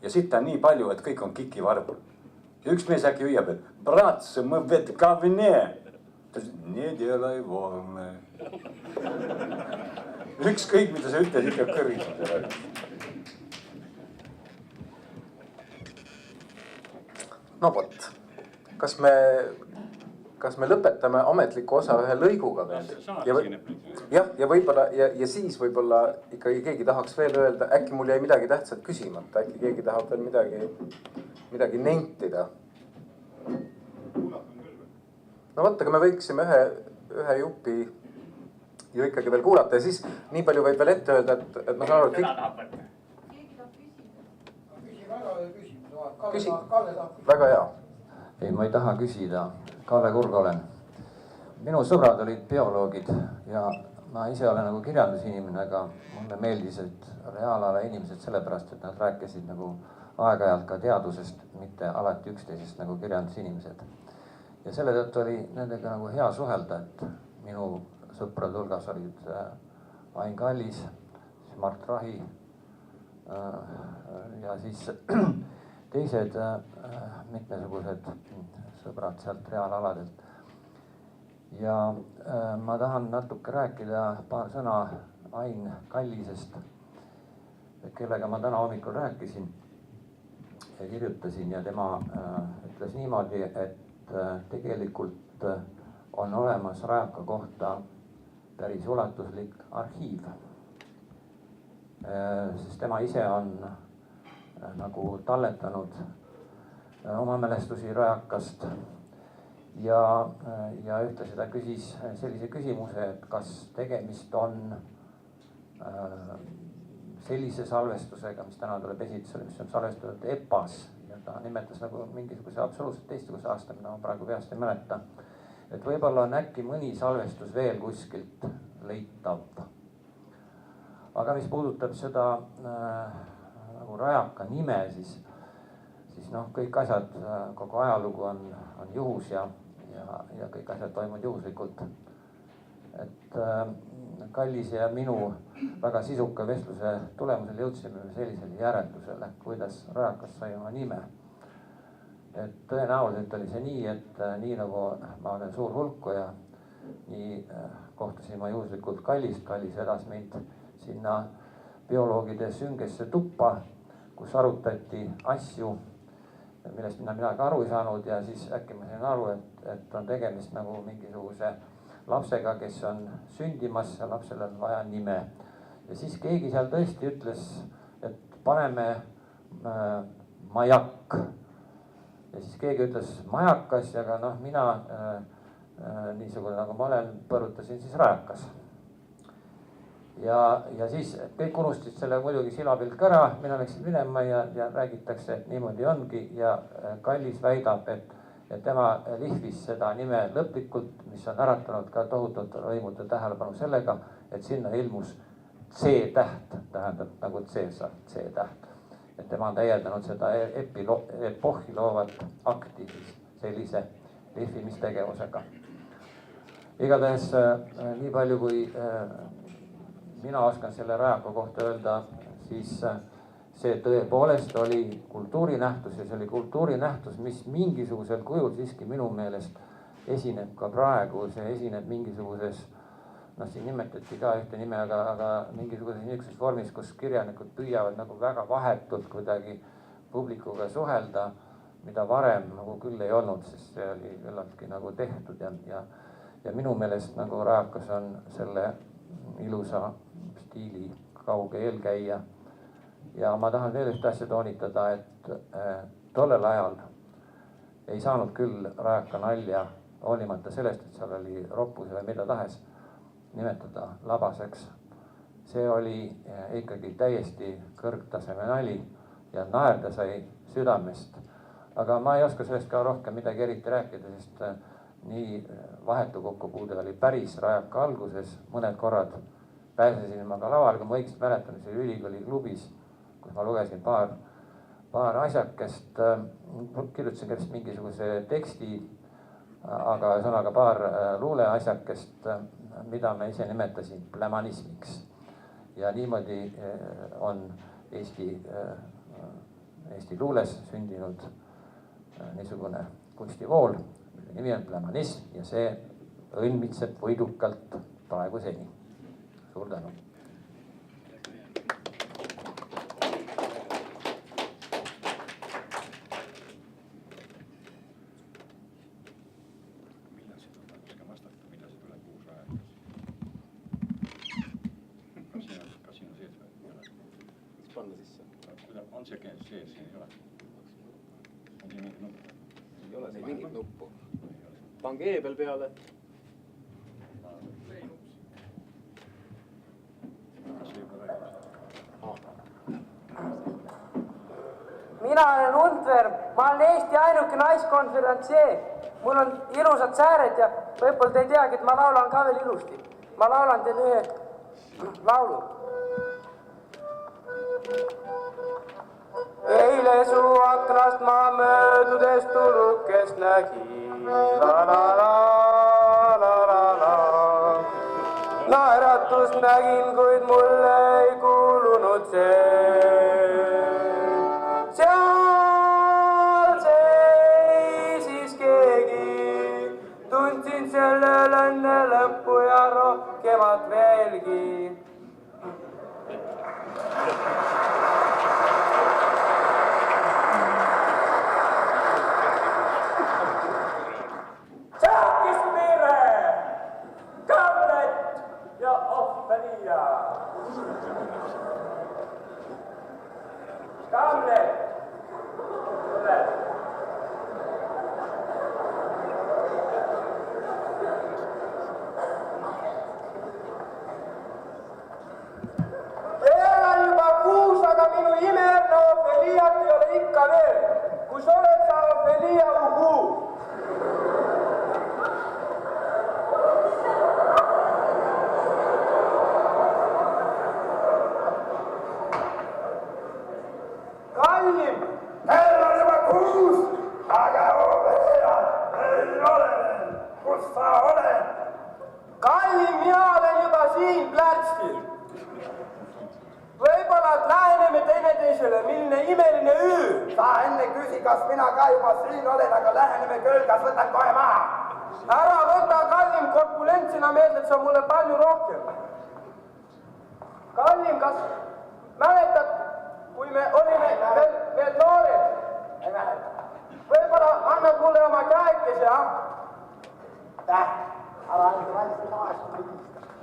Ja sitt on nii palju, et kõik on kikivarbul. Ja üks mees äkki hüüab, et bratse, ma võt ka vene. Ta ütles, ne delai vorme. Ükskõik, mida sa ütled, ikka kõrgis. No vot, kas me lõpetame ametliku osa ühe lõiguga veel? Ja võib-olla, ja siis võib-olla ikkagi keegi tahaks veel öelda, äkki mul jäi midagi tähtsat küsimata, äkki keegi tahab veel midagi nentida. No vot, aga me võiksime ühe jupi ju ikkagi veel kuulata ja siis nii palju võib veel ette öelda, et ma saan aru, et küsi, väga hea. Ei, ma ei taha küsida. Kalle Kurg olen. Minu sõbrad olid bioloogid ja ma ise olen nagu kirjandusinimene, aga mulle meeldisid reaalala inimesed sellepärast, et nad rääkisid nagu aeg-ajalt ka teadusest, mitte alati üksteisest nagu kirjandusinimesed. Ja selle tõttu oli nendega nagu hea suhelda, et minu sõprade hulgas olid Ain Kallis, Mart Rahi ja siis teised mitmesugused sõbrad sealt reaalaladelt. Ja ma tahan natuke rääkida paar sõna Ain Kallisest, kellega ma täna hommikul rääkisin ja kirjutasin ja tema ütles niimoodi, et tegelikult on olemas rajaka kohta päris ulatuslik arhiiv. Sest tema ise on nagu talletanud oma mälestusi rajakast ja ühtlasi ta küsis sellise küsimuse, et kas tegemist on sellise salvestusega, mis täna tuleb esitusele, mis on salvestatud EPA-s ja ta nimetas nagu mingisuguse absoluutselt teistsuguse aasta, mida ma praegu peast ei mäleta. Et võib-olla on äkki mõni salvestus veel kuskilt leitav. Aga mis puudutab seda nagu rajaka nime, siis noh, kõik asjad, kogu ajalugu on juhus ja kõik asjad toimuvad juhuslikult. Et Kallis ja minu väga sisuka vestluse tulemusel jõudsime sellisele järeldusele, kuidas rajakas sai oma nime. Et tõenäoliselt oli see nii, et nii nagu ma olen suur hulkuja, nii kohtasin ma juhuslikult Kallist. Kallis vedas mind sinna bioloogide süngesse tuppa, kus arutati asju, millest mina midagi aru ei saanud ja siis äkki ma sain aru, et on tegemist nagu mingisuguse lapsega, kes on sündimas ja lapsel on vaja nime. Ja siis keegi seal tõesti ütles, et paneme majak. Ja siis keegi ütles majakas ja ka noh, mina niisugune nagu ma olen, põrutasin siis rajakas. Ja siis kõik unustasid selle muidugi silapilk ära, mina läksin minema ja räägitakse, et niimoodi ongi ja Kallis väidab, ja tema lihvis seda nime lõplikult, mis on äratanud ka tohutult võimude tähelepanu sellega, et sinna ilmus C-täht, tähendab nagu Caesar, C-täht. Et tema on täiendanud seda epohhi loovat akti siis sellise lihvimistegevusega. Igatahes nii palju, kui mina oskan selle rajaka kohta öelda, siis see tõepoolest oli kultuurinähtus ja see oli kultuurinähtus, mis mingisugusel kujul siiski minu meelest esineb ka praegu, see esineb mingisuguses, noh siin nimetati ka ühte nime, aga mingisuguses niisuguses vormis, kus kirjanikud püüavad nagu väga vahetult kuidagi publikuga suhelda, mida varem nagu küll ei olnud, sest see oli küllaltki nagu tehtud ja minu meelest nagu rajakas on selle ilusa stiili kauge eelkäija. Ja ma tahan veel ühte asja toonitada, et tollel ajal ei saanud küll rajaka nalja, hoolimata sellest, et seal oli roppuse või mida tahes, nimetada labaseks. See oli ikkagi täiesti kõrgtaseme nali ja naerda sai südamest. Aga ma ei oska sellest ka rohkem midagi eriti rääkida, sest nii vahetu kokkupuude oli päris rajaka alguses. Mõned korrad pääsesin ma ka laval, kui ma õigesti mäletan, see ülikooli klubis, kus ma lugesin paar asjakest, kirjutasin ka vist mingisuguse teksti, aga ühesõnaga paar luuleasjakest, mida me ise nimetasin plämanismiks. Ja niimoodi on Eesti luules sündinud niisugune kunstivool, mille nimi on plämanism ja see õnmitseb võidukalt praegu seni. Suur tänu. On see sees, siin ei ole. On siin mingit nuppu? Ei ole siin mingit nuppu. Pange E peal peale. Mina olen Undver, ma olen Eesti ainuke naiskonverentsier. Mul on ilusad sääred ja võib-olla te ei teagi, et ma laulan ka veel ilusti. Ma laulan teile ühe laulu. Eile su aknast ma möödudes tulukest nägin. La la la la la la. Naeratust nägin, kuid mulle ei kuulunud see. Seal seisis keegi, tundsin sellel õnne lõppu ja rohkemat veelgi.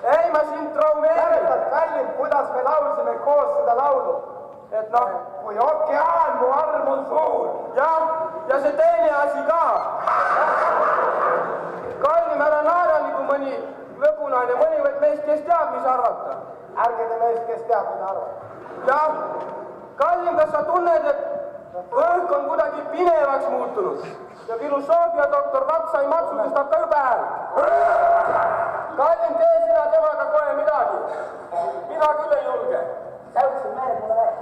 Ei, ma sind traumeerin. Kallim, kuidas me laulsime koos seda laulu. Et noh, kui okeaan, mu arm on suur. Ja see teine asi ka. Kallim, ära naera nagu mõni lõbunane, mõni võid meist, kes teab, mis arvata. Ärge te meist, kes teab, mida arvata. Ja, Kallim, kas sa tunned, et õhk on kuidagi pinevaks muutunud ja filosoofiadoktor Vatsai Matsu tõstab ka juba hääl. Kallim, tee sina temaga kohe midagi. Mina küll ei julge. Säutsin mehed mulle veel.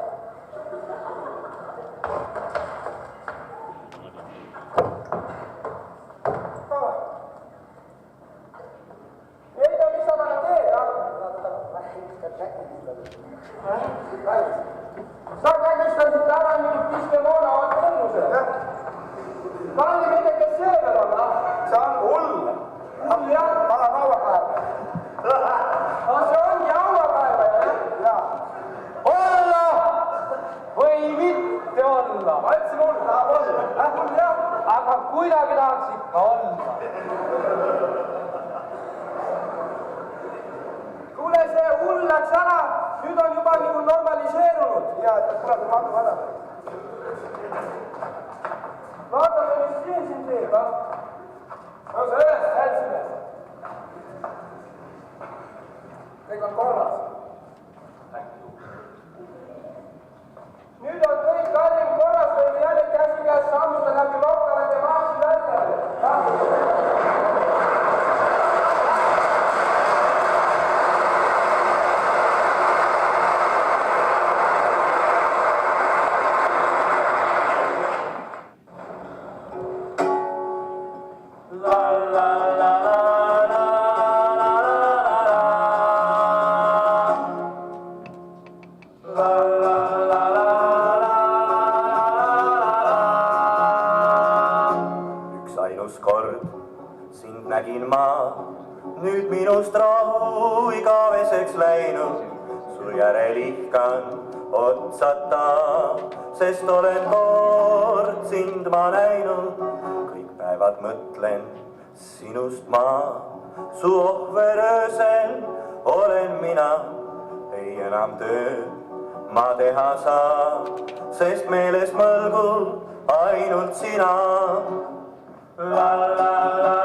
Ei tea, mis sa taga teed, sa kägistasid ära mingit piskemoona teenuse. Kalli, mitte kes see veel on, see on hull. Hull jah, ma olen hauakaevaja. See ongi hauakaevaja, jah? Olla või mitte olla? Ma ütlesin hull, tahab olla. Hull jah, aga kuidagi tahaks ikka olla. Kuule, see hull läks ära, nüüd on juba nagu normaliseerunud. Ja, et kuule, ma hakkab ära. Vaatame, mis siin teeb, no see üles hälsime. Kõik on korras. Nüüd on kõik Kallim korras, võime jälle käsi käes sammuda läbi lokkalad ja maasi välja. Nägin ma nüüd minust rahu igaveseks läinud, su järel ihkan otsata, sest olen kord sind ma näinud. Kõik päevad mõtlen sinust ma, su ohver öösel olen mina. Ei enam tööd ma teha saa, sest meeles mõlgul ainult sina. La la la la.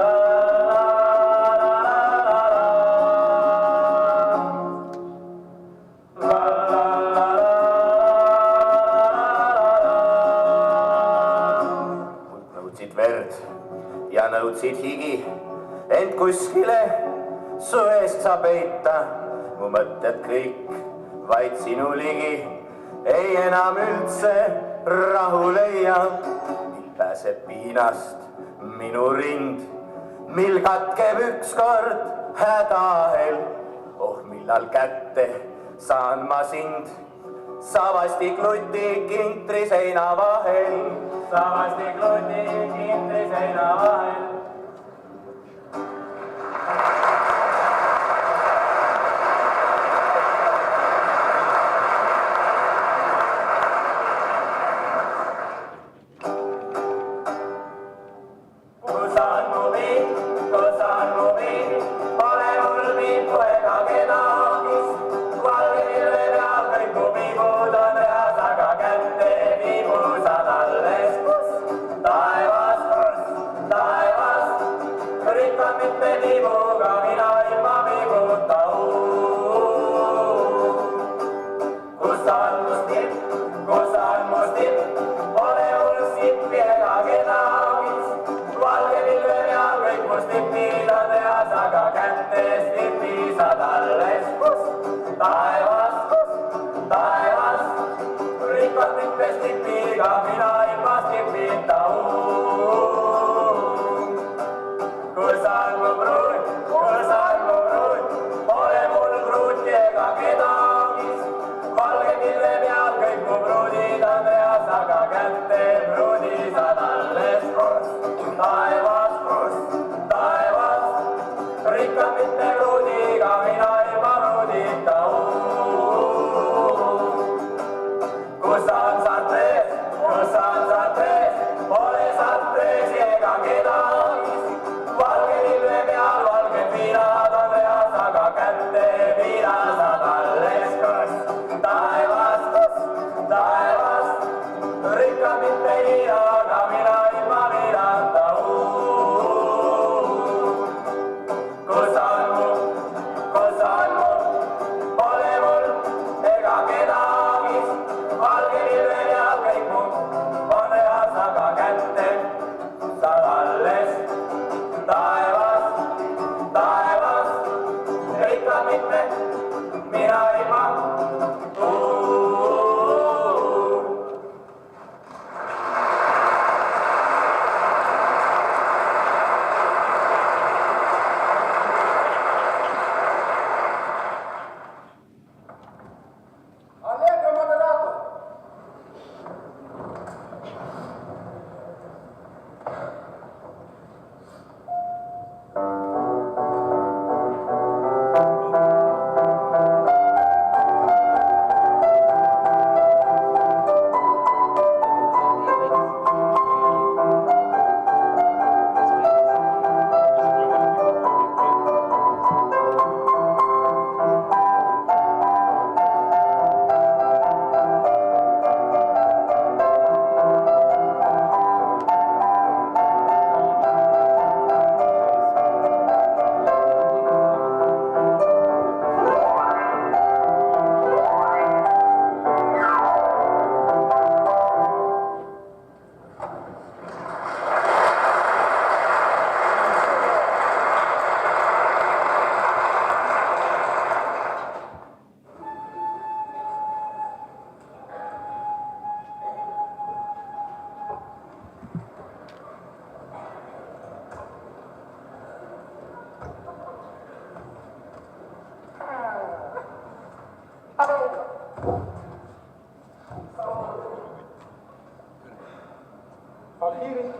Ja nõudsid higi, ent kuskile su eest sa peita. Mu mõtted kõik vaid sinu ligi, ei enam üldse rahu leia. Mil pääseb piinast minu rind, mil katkeb ükskord hädaahel. Oh, millal kätte saan ma sind, savasti kluti kintri seina vahel. Savasti kluti kintri seina vahel. Kus on mu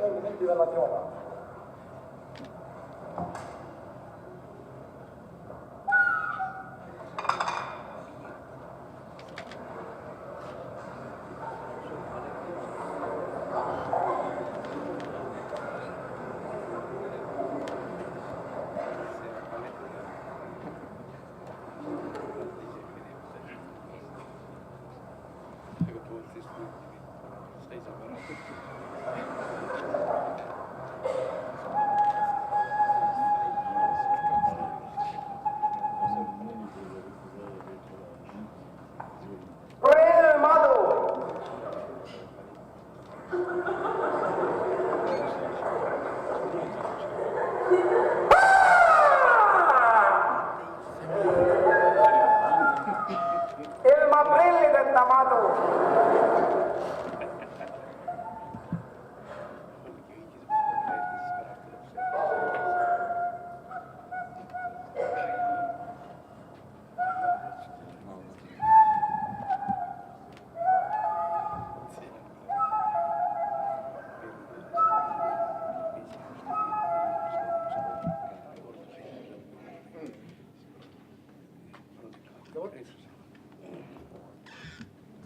non mi metti dalla chioma.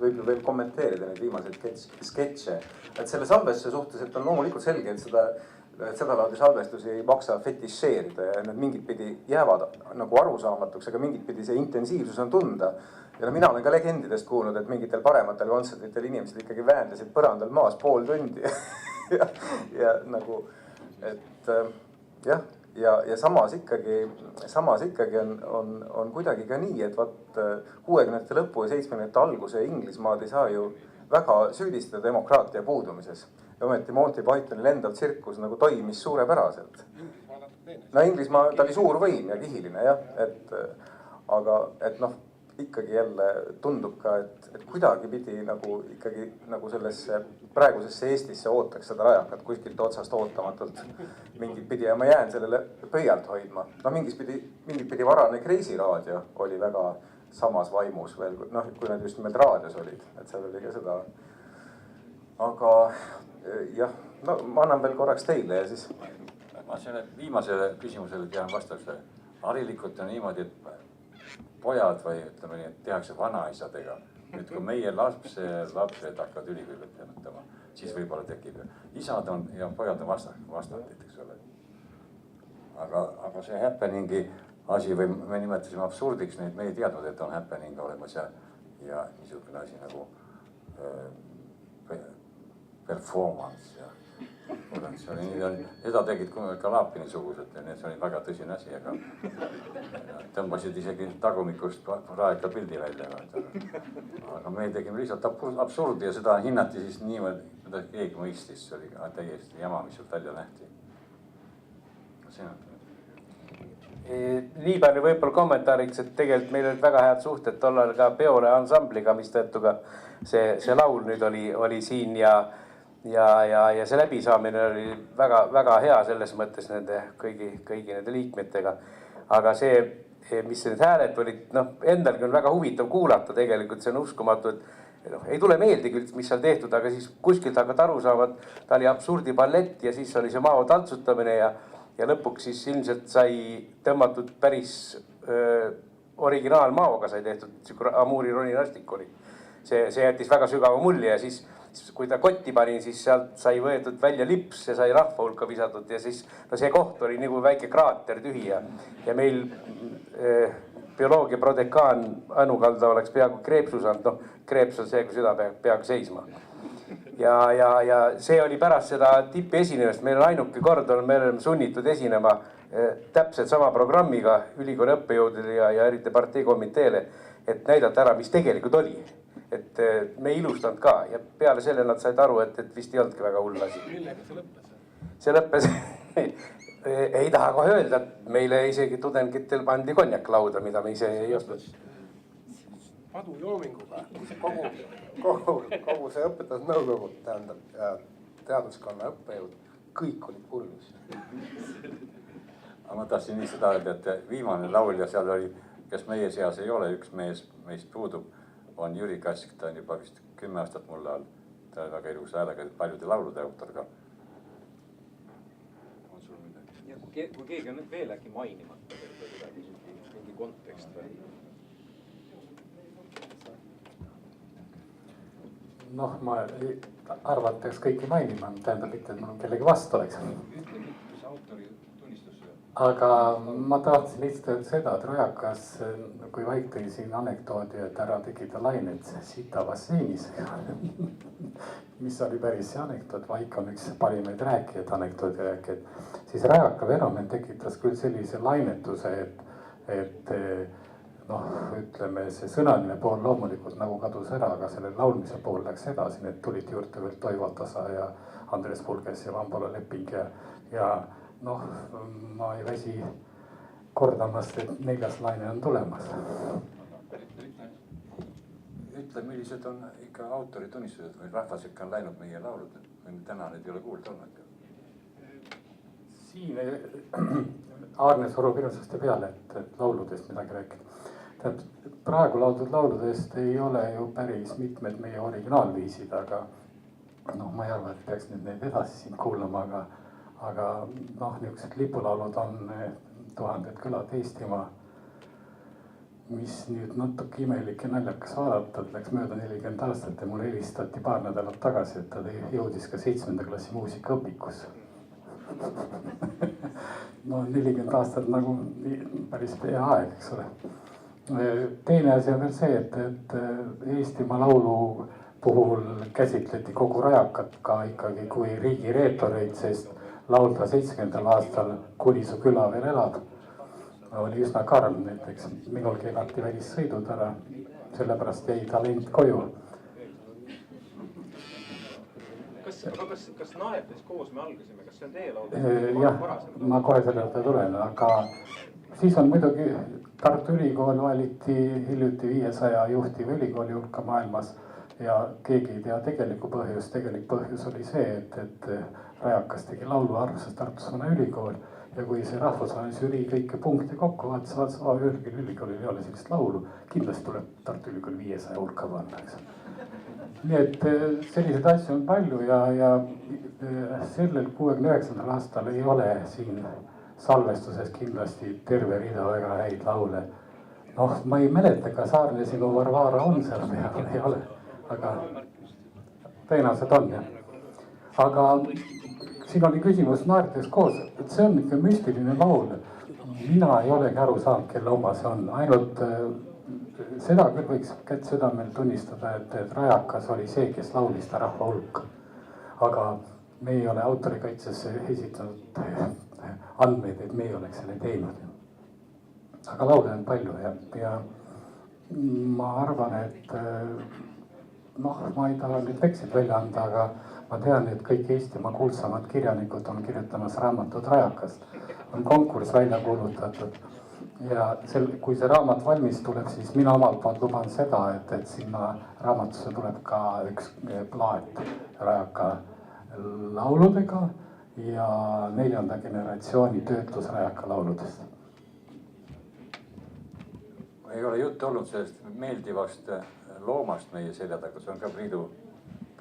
võib ju veel kommenteerida neid viimaseid sketše, et selle salvestuse suhtes, et on loomulikult selge, et sedalaadi salvestusi ei maksa fetišeerida ja need mingit pidi jäävad nagu arusaamatuks, aga mingit pidi see intensiivsus on tunda. Ja mina olen ka legendidest kuulnud, et mingitel parematel kontserditel inimesed ikkagi väändasid põrandal maas pool tundi ja nagu, et jah. Ja samas ikkagi on kuidagi ka nii, et vaat 60-ndate lõpu ja 70-ndate alguse Inglismaad ei saa ju väga süüdistada demokraatia puudumises. Ja ometi Monty Pythonil endal tsirkus nagu toimis suurepäraselt. No Inglismaa, ta oli suur võim ja kihiline jah, aga noh, ikkagi jälle tundub ka, et kuidagi pidi nagu ikkagi nagu sellesse praegusesse Eestisse ootaks seda rajakat kuskilt otsast ootamatult mingit pidi ja ma jään sellele pöialt hoidma. No mingit pidi varane Kreisi raadio oli väga samas vaimus veel, noh, kui nad just nimelt raadios olid, et seal oli ka seda. Aga jah, no ma annan veel korraks teile ja siis. Ma selle viimasele küsimusele tean vastuse. Harilikult on niimoodi, et pojad või ütleme nii, et tehakse vanaisadega. Nüüd kui meie lapsed hakkavad ülikooli õpetama, siis võib-olla tekib. Isad on ja pojad on vastandid, eks ole. Aga see happeningi asi või me nimetasime absurdiks, neid me ei teadnud, et on happening olemas ja niisugune asi nagu performance ja seda tegid ka Laapini sugused ja see oli väga tõsine asi, aga tõmbasid isegi tagumikust raeka pildi välja. Aga me tegime lihtsalt absurdi ja seda hinnati siis niimoodi, mida keegi mõistis, see oli täiesti jama, mis sealt välja nähti. Nii palju võib-olla kommentaariks, et tegelikult meil olid väga head suhted tollal ka Peole ansambliga, mis tõttu ka see laul nüüd oli siin ja see läbisaamine oli väga hea selles mõttes nende kõigi nende liikmetega. Aga see, mis need hääled olid, endalgi on väga huvitav kuulata tegelikult, see on uskumatu, et ei tule meelde küll, mis seal tehtud, aga siis kuskilt hakkad aru saavad, ta oli absurdiballett ja siis oli see Mao tantsutamine ja lõpuks siis ilmselt sai tõmmatud päris originaal Maoga sai tehtud, Amuri roninastik oli. See jättis väga sügava mulje ja siis kui ta kotti pani, siis sealt sai võetud välja lips ja sai rahva hulka visatud ja siis see koht oli nagu väike kraater tühi ja meil bioloogia prodekaan Anu Kalda oleks peaaegu kreepsu saanud, kreeps on see, kui süda peaaegu seisma. Ja see oli pärast seda tippi esinemist, meil on ainuke kord, me oleme sunnitud esinema täpselt sama programmiga ülikooli õppejõudele ja eriti parteikomiteele, et näidata ära, mis tegelikult oli. Et me ei ilustanud ka ja peale selle nad said aru, et vist ei olnudki väga hull asi. Millega see lõppes? See lõppes, ei taha kohe öelda, et meile isegi tudengitel pandi konjak lauda, mida me ise ei ostnud. Padujoominguga kogu see õpetusnõukogu, tähendab teaduskonna õppejõud, kõik olid purjus. Aga ma tahtsin nii seda öelda, et viimane laulja seal oli, kes meie seas ei ole, üks meist puudub, on Jüri Kask, ta on juba vist 10 aastat mulle all. Ta on väga ilus häälega, paljude laulude autor ka. kui keegi on veel äkki mainimata või mingi kontekst või? Noh, ma arvates kõiki mainima, tähendab mitte, et mul kellegi vastu oleks. Ütle, mis autori tunnistus? Aga ma tahtsin lihtsalt öelda seda, et Rajakas, kui Vaik tõi siin anekdoodi, et ära tegi ta lainet sita basseinis, mis oli päris see anekdoot, Vaik on üks parimaid rääkijaid, anekdoodi rääkijaid, siis Rajaka fenomen tekitas küll sellise lainetuse, et noh, ütleme see sõnaline pool loomulikult nagu kadus ära, aga selle laulmise pool läks edasi, need tulid juurde veel Toivo Tasa ja Andres Pulges ja Vambola Leping ja noh, ma ei väsi kordamast, et 4. laine on tulemas. Ütle, millised on ikka autori tunnistused või rahvas ikka on läinud meie laulud või täna need ei ole kuulda olnud? Siin Aarne surub hirmsasti peale, et lauludest midagi rääkida. Praegu laudud lauludest ei ole ju päris mitmed meie originaalviisid, aga noh, ma ei arva, et peaks nüüd neid edasi siin kuulama, aga noh, niisugused lipulaulud on Tuhanded külad Eestimaa, mis nüüd natuke imelik ja naljakas vaadata, et läks mööda 40 aastat ja mulle helistati paar nädalat tagasi, et ta jõudis ka 7. klassi muusikaõpikusse. No 40 aastat nagu päris hea aeg, eks ole. Teine asi on veel see, et Eestimaa laulu puhul käsitleti kogu Rajakat ka ikkagi kui riigi reetoreid, sest laulda 70. aastal Kuni su küla veel elab oli üsna karm, näiteks minul keelati välissõidud ära, sellepärast jäi talent koju. Kas Naerdes koos me algasime, kas see on teie laul? Jah, ma kohe selle juurde tulen, aga siis on muidugi Tartu Ülikool valiti hiljuti 500 juhtiva ülikooli hulka maailmas ja keegi ei tea tegelikku põhjust. Tegelik põhjus oli see, et Rajakas tegi laulu arvustas Tartus Vana Ülikool ja kui see rahvusvaheline žürii kõike punkte kokku vaatas, ühelgi ülikoolil ei ole sellist laulu, kindlasti tuleb Tartu Ülikool 500 hulka panna, eks. Nii et selliseid asju on palju ja sellel 69. aastal ei ole siin salvestuses kindlasti terve rida väga häid laule. Noh, ma ei mäleta, kas Aarne sinu Varvara on seal peal, ei ole, aga tõenäoliselt on jah. Aga siin oli küsimus Naerdes koos, et see on ikka müstiline laul. Mina ei olegi aru saanud, kelle oma see on, ainult seda küll võiks kätt südamel tunnistada, et Rajakas oli see, kes laulis ta rahva hulka. Aga me ei ole autorikaitsesse esitanud andmeid, et me ei oleks selle teinud. Aga laule on palju ja ma arvan, et noh, ma ei taha nüüd veksid välja anda, aga ma tean, et kõik Eestimaa kuulsamad kirjanikud on kirjutamas raamatut Rajakast. On konkurss välja kuulutatud ja kui see raamat valmis tuleb, siis mina omalt poolt luban seda, et sinna raamatusse tuleb ka üks plaat Rajaka lauludega ja 4. generatsiooni töötlus Rajaka lauludest. Ei ole juttu olnud sellest meeldivast loomast meie selja taga, see on ka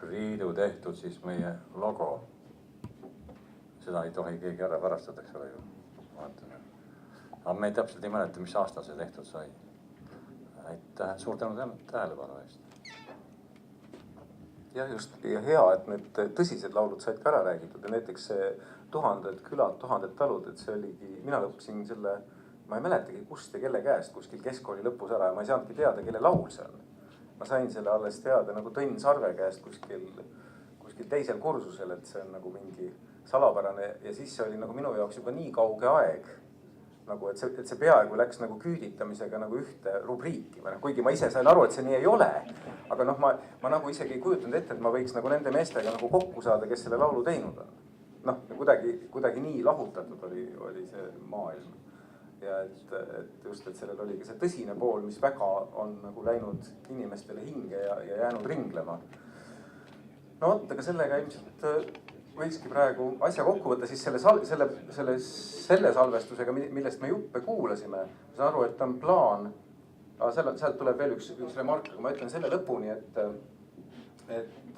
Priidu tehtud siis meie logo. Seda ei tohi keegi ära varastada, eks ole ju. Aga me täpselt ei mäleta, mis aasta see tehtud sai. Aitäh, suur tänu tähelepanu eest. Ja just, ja hea, et need tõsised laulud said ka ära räägitud ja näiteks see Tuhanded külad, tuhanded talud, et see oligi, mina lõpsin selle, ma ei mäletagi kust ja kelle käest kuskil keskkooli lõpus ära ja ma ei saanudki teada, kelle laul see on. Ma sain selle alles teada nagu Tõnn Sarve käest kuskil teisel kursusel, et see on nagu mingi salapärane ja siis see oli nagu minu jaoks juba nii kauge aeg. Nagu, et see peaaegu läks nagu küüditamisega nagu ühte rubriiki, kuigi ma ise sain aru, et see nii ei ole. Aga noh, ma nagu isegi ei kujutanud ette, et ma võiks nagu nende meestega nagu kokku saada, kes selle laulu teinud on. Noh, kuidagi nii lahutatud oli see maailm. Ja et just, et sellel oli ka see tõsine pool, mis väga on nagu läinud inimestele hinge ja jäänud ringlema. No oot, aga sellega ilmselt võikski praegu asja kokku võtta siis selle salvestusega, millest me juppe kuulasime. Ma saan aru, et on plaan, sealt tuleb veel üks remark, aga ma ütlen selle lõpuni, et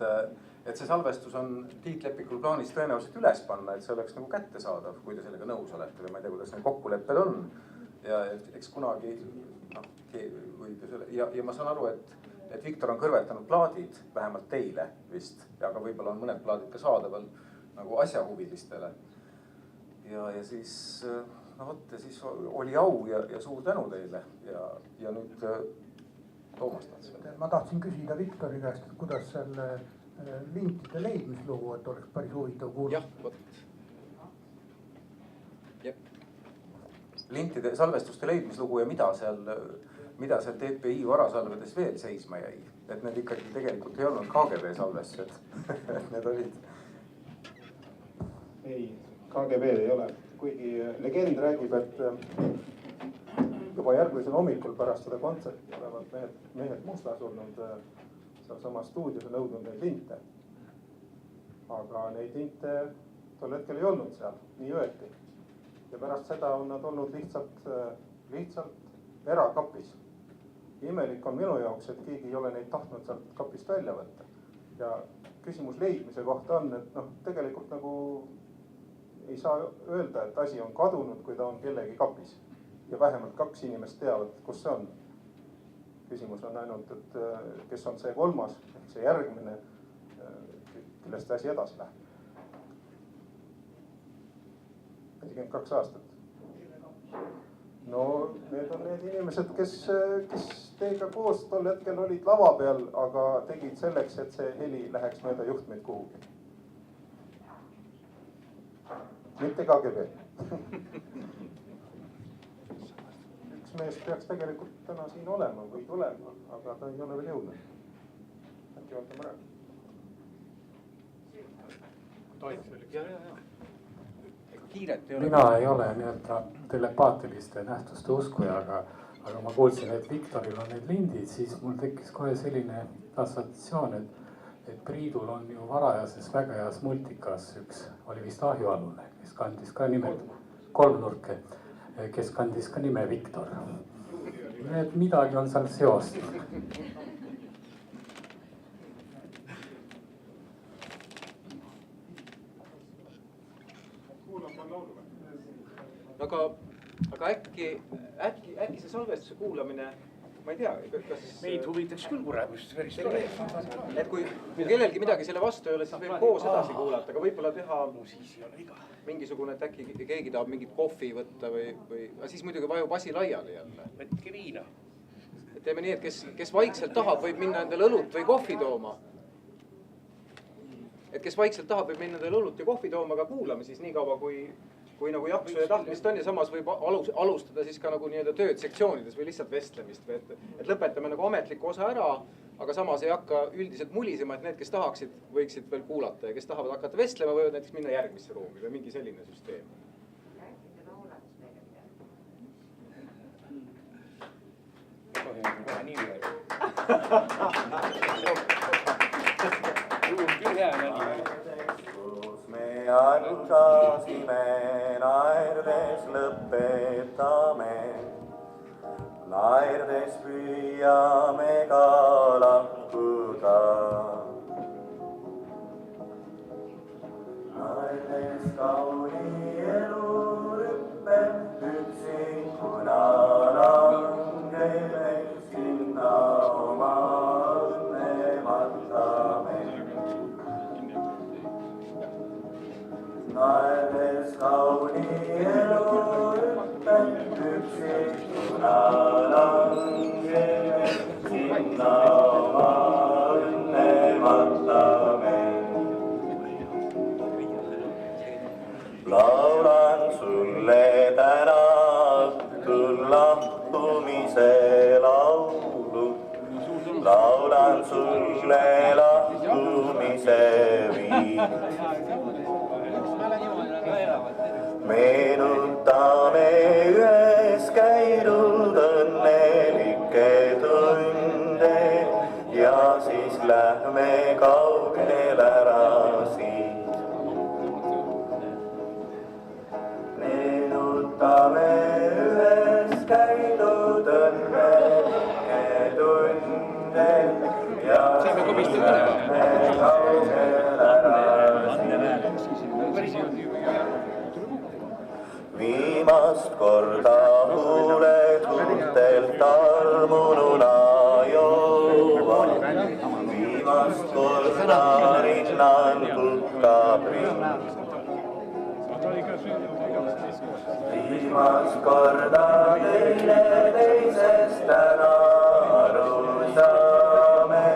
et see salvestus on Tiit Lepikul plaanis tõenäoliselt üles panna, et see oleks nagu kättesaadav, kui te sellega nõus olete või ma ei tea, kuidas need kokkulepped on. Ja eks kunagi võib ju selle ja ma saan aru, et Viktor on kõrvetanud plaadid vähemalt teile vist, aga võib-olla on mõned plaadid ka saadaval nagu asjahuvilistele. Ja siis, no vot, ja siis oli au ja suur tänu teile ja nüüd Toomas tahtis. Ma tahtsin küsida Viktori käest, et kuidas selle lintide leidmislugu, et oleks päris huvitav kuulda. Jah, vot. Lintide salvestuste leidmislugu ja mida seal TPI varasalvedes veel seisma jäi. Et need ikkagi tegelikult ei olnud KGB salvestused. Need olid. Ei, KGB ei ole. Kuigi legend räägib, et juba järgmisel hommikul pärast seda kontserti olevat mehed Mustas olnud seal sama stuudios ja nõudnud neid linte. Aga neid linte tol hetkel ei olnud seal, nii öeldi. Ja pärast seda on nad olnud lihtsalt erakapis. Imelik on minu jaoks, et keegi ei ole neid tahtnud sealt kapist välja võtta. Ja küsimus leidmise kohta on, et tegelikult nagu ei saa öelda, et asi on kadunud, kui ta on kellegi kapis. Ja vähemalt 2 inimest teavad, kus see on. Küsimus on ainult, et kes on see 3., ehk see järgmine, kellest asi edasi läheb. 42 aastat. No need on need inimesed, kes teiega koos tol hetkel olid lava peal, aga tegid selleks, et see heli läheks mööda juhtmeid kuhugi. Mitte KGB. Üks mees peaks tegelikult täna siin olema või tulema, aga ta ei ole veel jõudnud. Äkki olete ma rääkida? Mina ei ole nii-öelda telepaatiliste nähtuste uskuja, aga ma kuulsin, et Viktoril on need lindid, siis mul tekkis kohe selline assotsiatsioon, et Priidul on ju varajases väga heas multikas üks, oli vist Ahjualune, kes kandis ka nime, kolmnurke, kes kandis ka nime Viktor. Et midagi on seal seost. Aga äkki see salvestuse kuulamine, ma ei tea, kas... Meid huvitaks küll kuramist, päris tore. Et kui kellelgi midagi selle vastu ei ole, siis võib koos edasi kuulata, aga võib-olla teha mingisugune, et äkki keegi tahab mingit kohvi võtta või siis muidugi vajub asi laiali jälle. Võtke viina. Teeme nii, et kes vaikselt tahab, võib minna endale õlut või kohvi tooma. Et kes vaikselt tahab, võib minna endale õlut ja kohvi tooma, aga kuulame siis nii kaua, kui nagu jaksu ja tahtmist on ja samas võib alustada siis ka nagu nii-öelda tööd sektsioonides või lihtsalt vestlemist. Et lõpetame nagu ametliku osa ära, aga samas ei hakka üldiselt mulisema, et need, kes tahaksid, võiksid veel kuulata ja kes tahavad hakata vestlema, võivad näiteks minna järgmisse ruumi või mingi selline süsteem. Kohe nii veel. Juhul küll hea näni. Me algasime, naerdes lõpetame. Naerdes püüame ka lahkuda. Naerdes kauni elurüppe, üksikuna langeme sinna oma õnne matame. Naerdes kauni elurüppe, üksikuna langeme sinna oma õnne matame. Laulan sulle täna õhtul lahkumise laulu. Laulan sulle lahkumise viin. Meenutame ühes käidud õnnelikke tunde ja siis lähme kaugel ära siit. Meenutame ühes käidud õnnelikke tunde ja siis lähme kaugel viimast korda huuled huultelt armununa joovad. Viimast korda rinnan puhkab rind. Viimast korda teineteisest täna aru saame.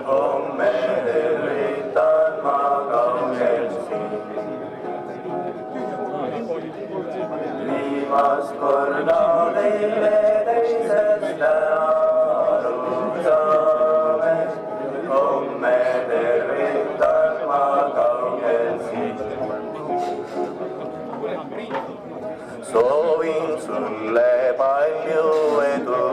Homme tervitan ma kaugelt sind. Viimast korda teineteisest täna aru saame. Homme tervitan ma kaugelt sind. Soovin sulle palju edu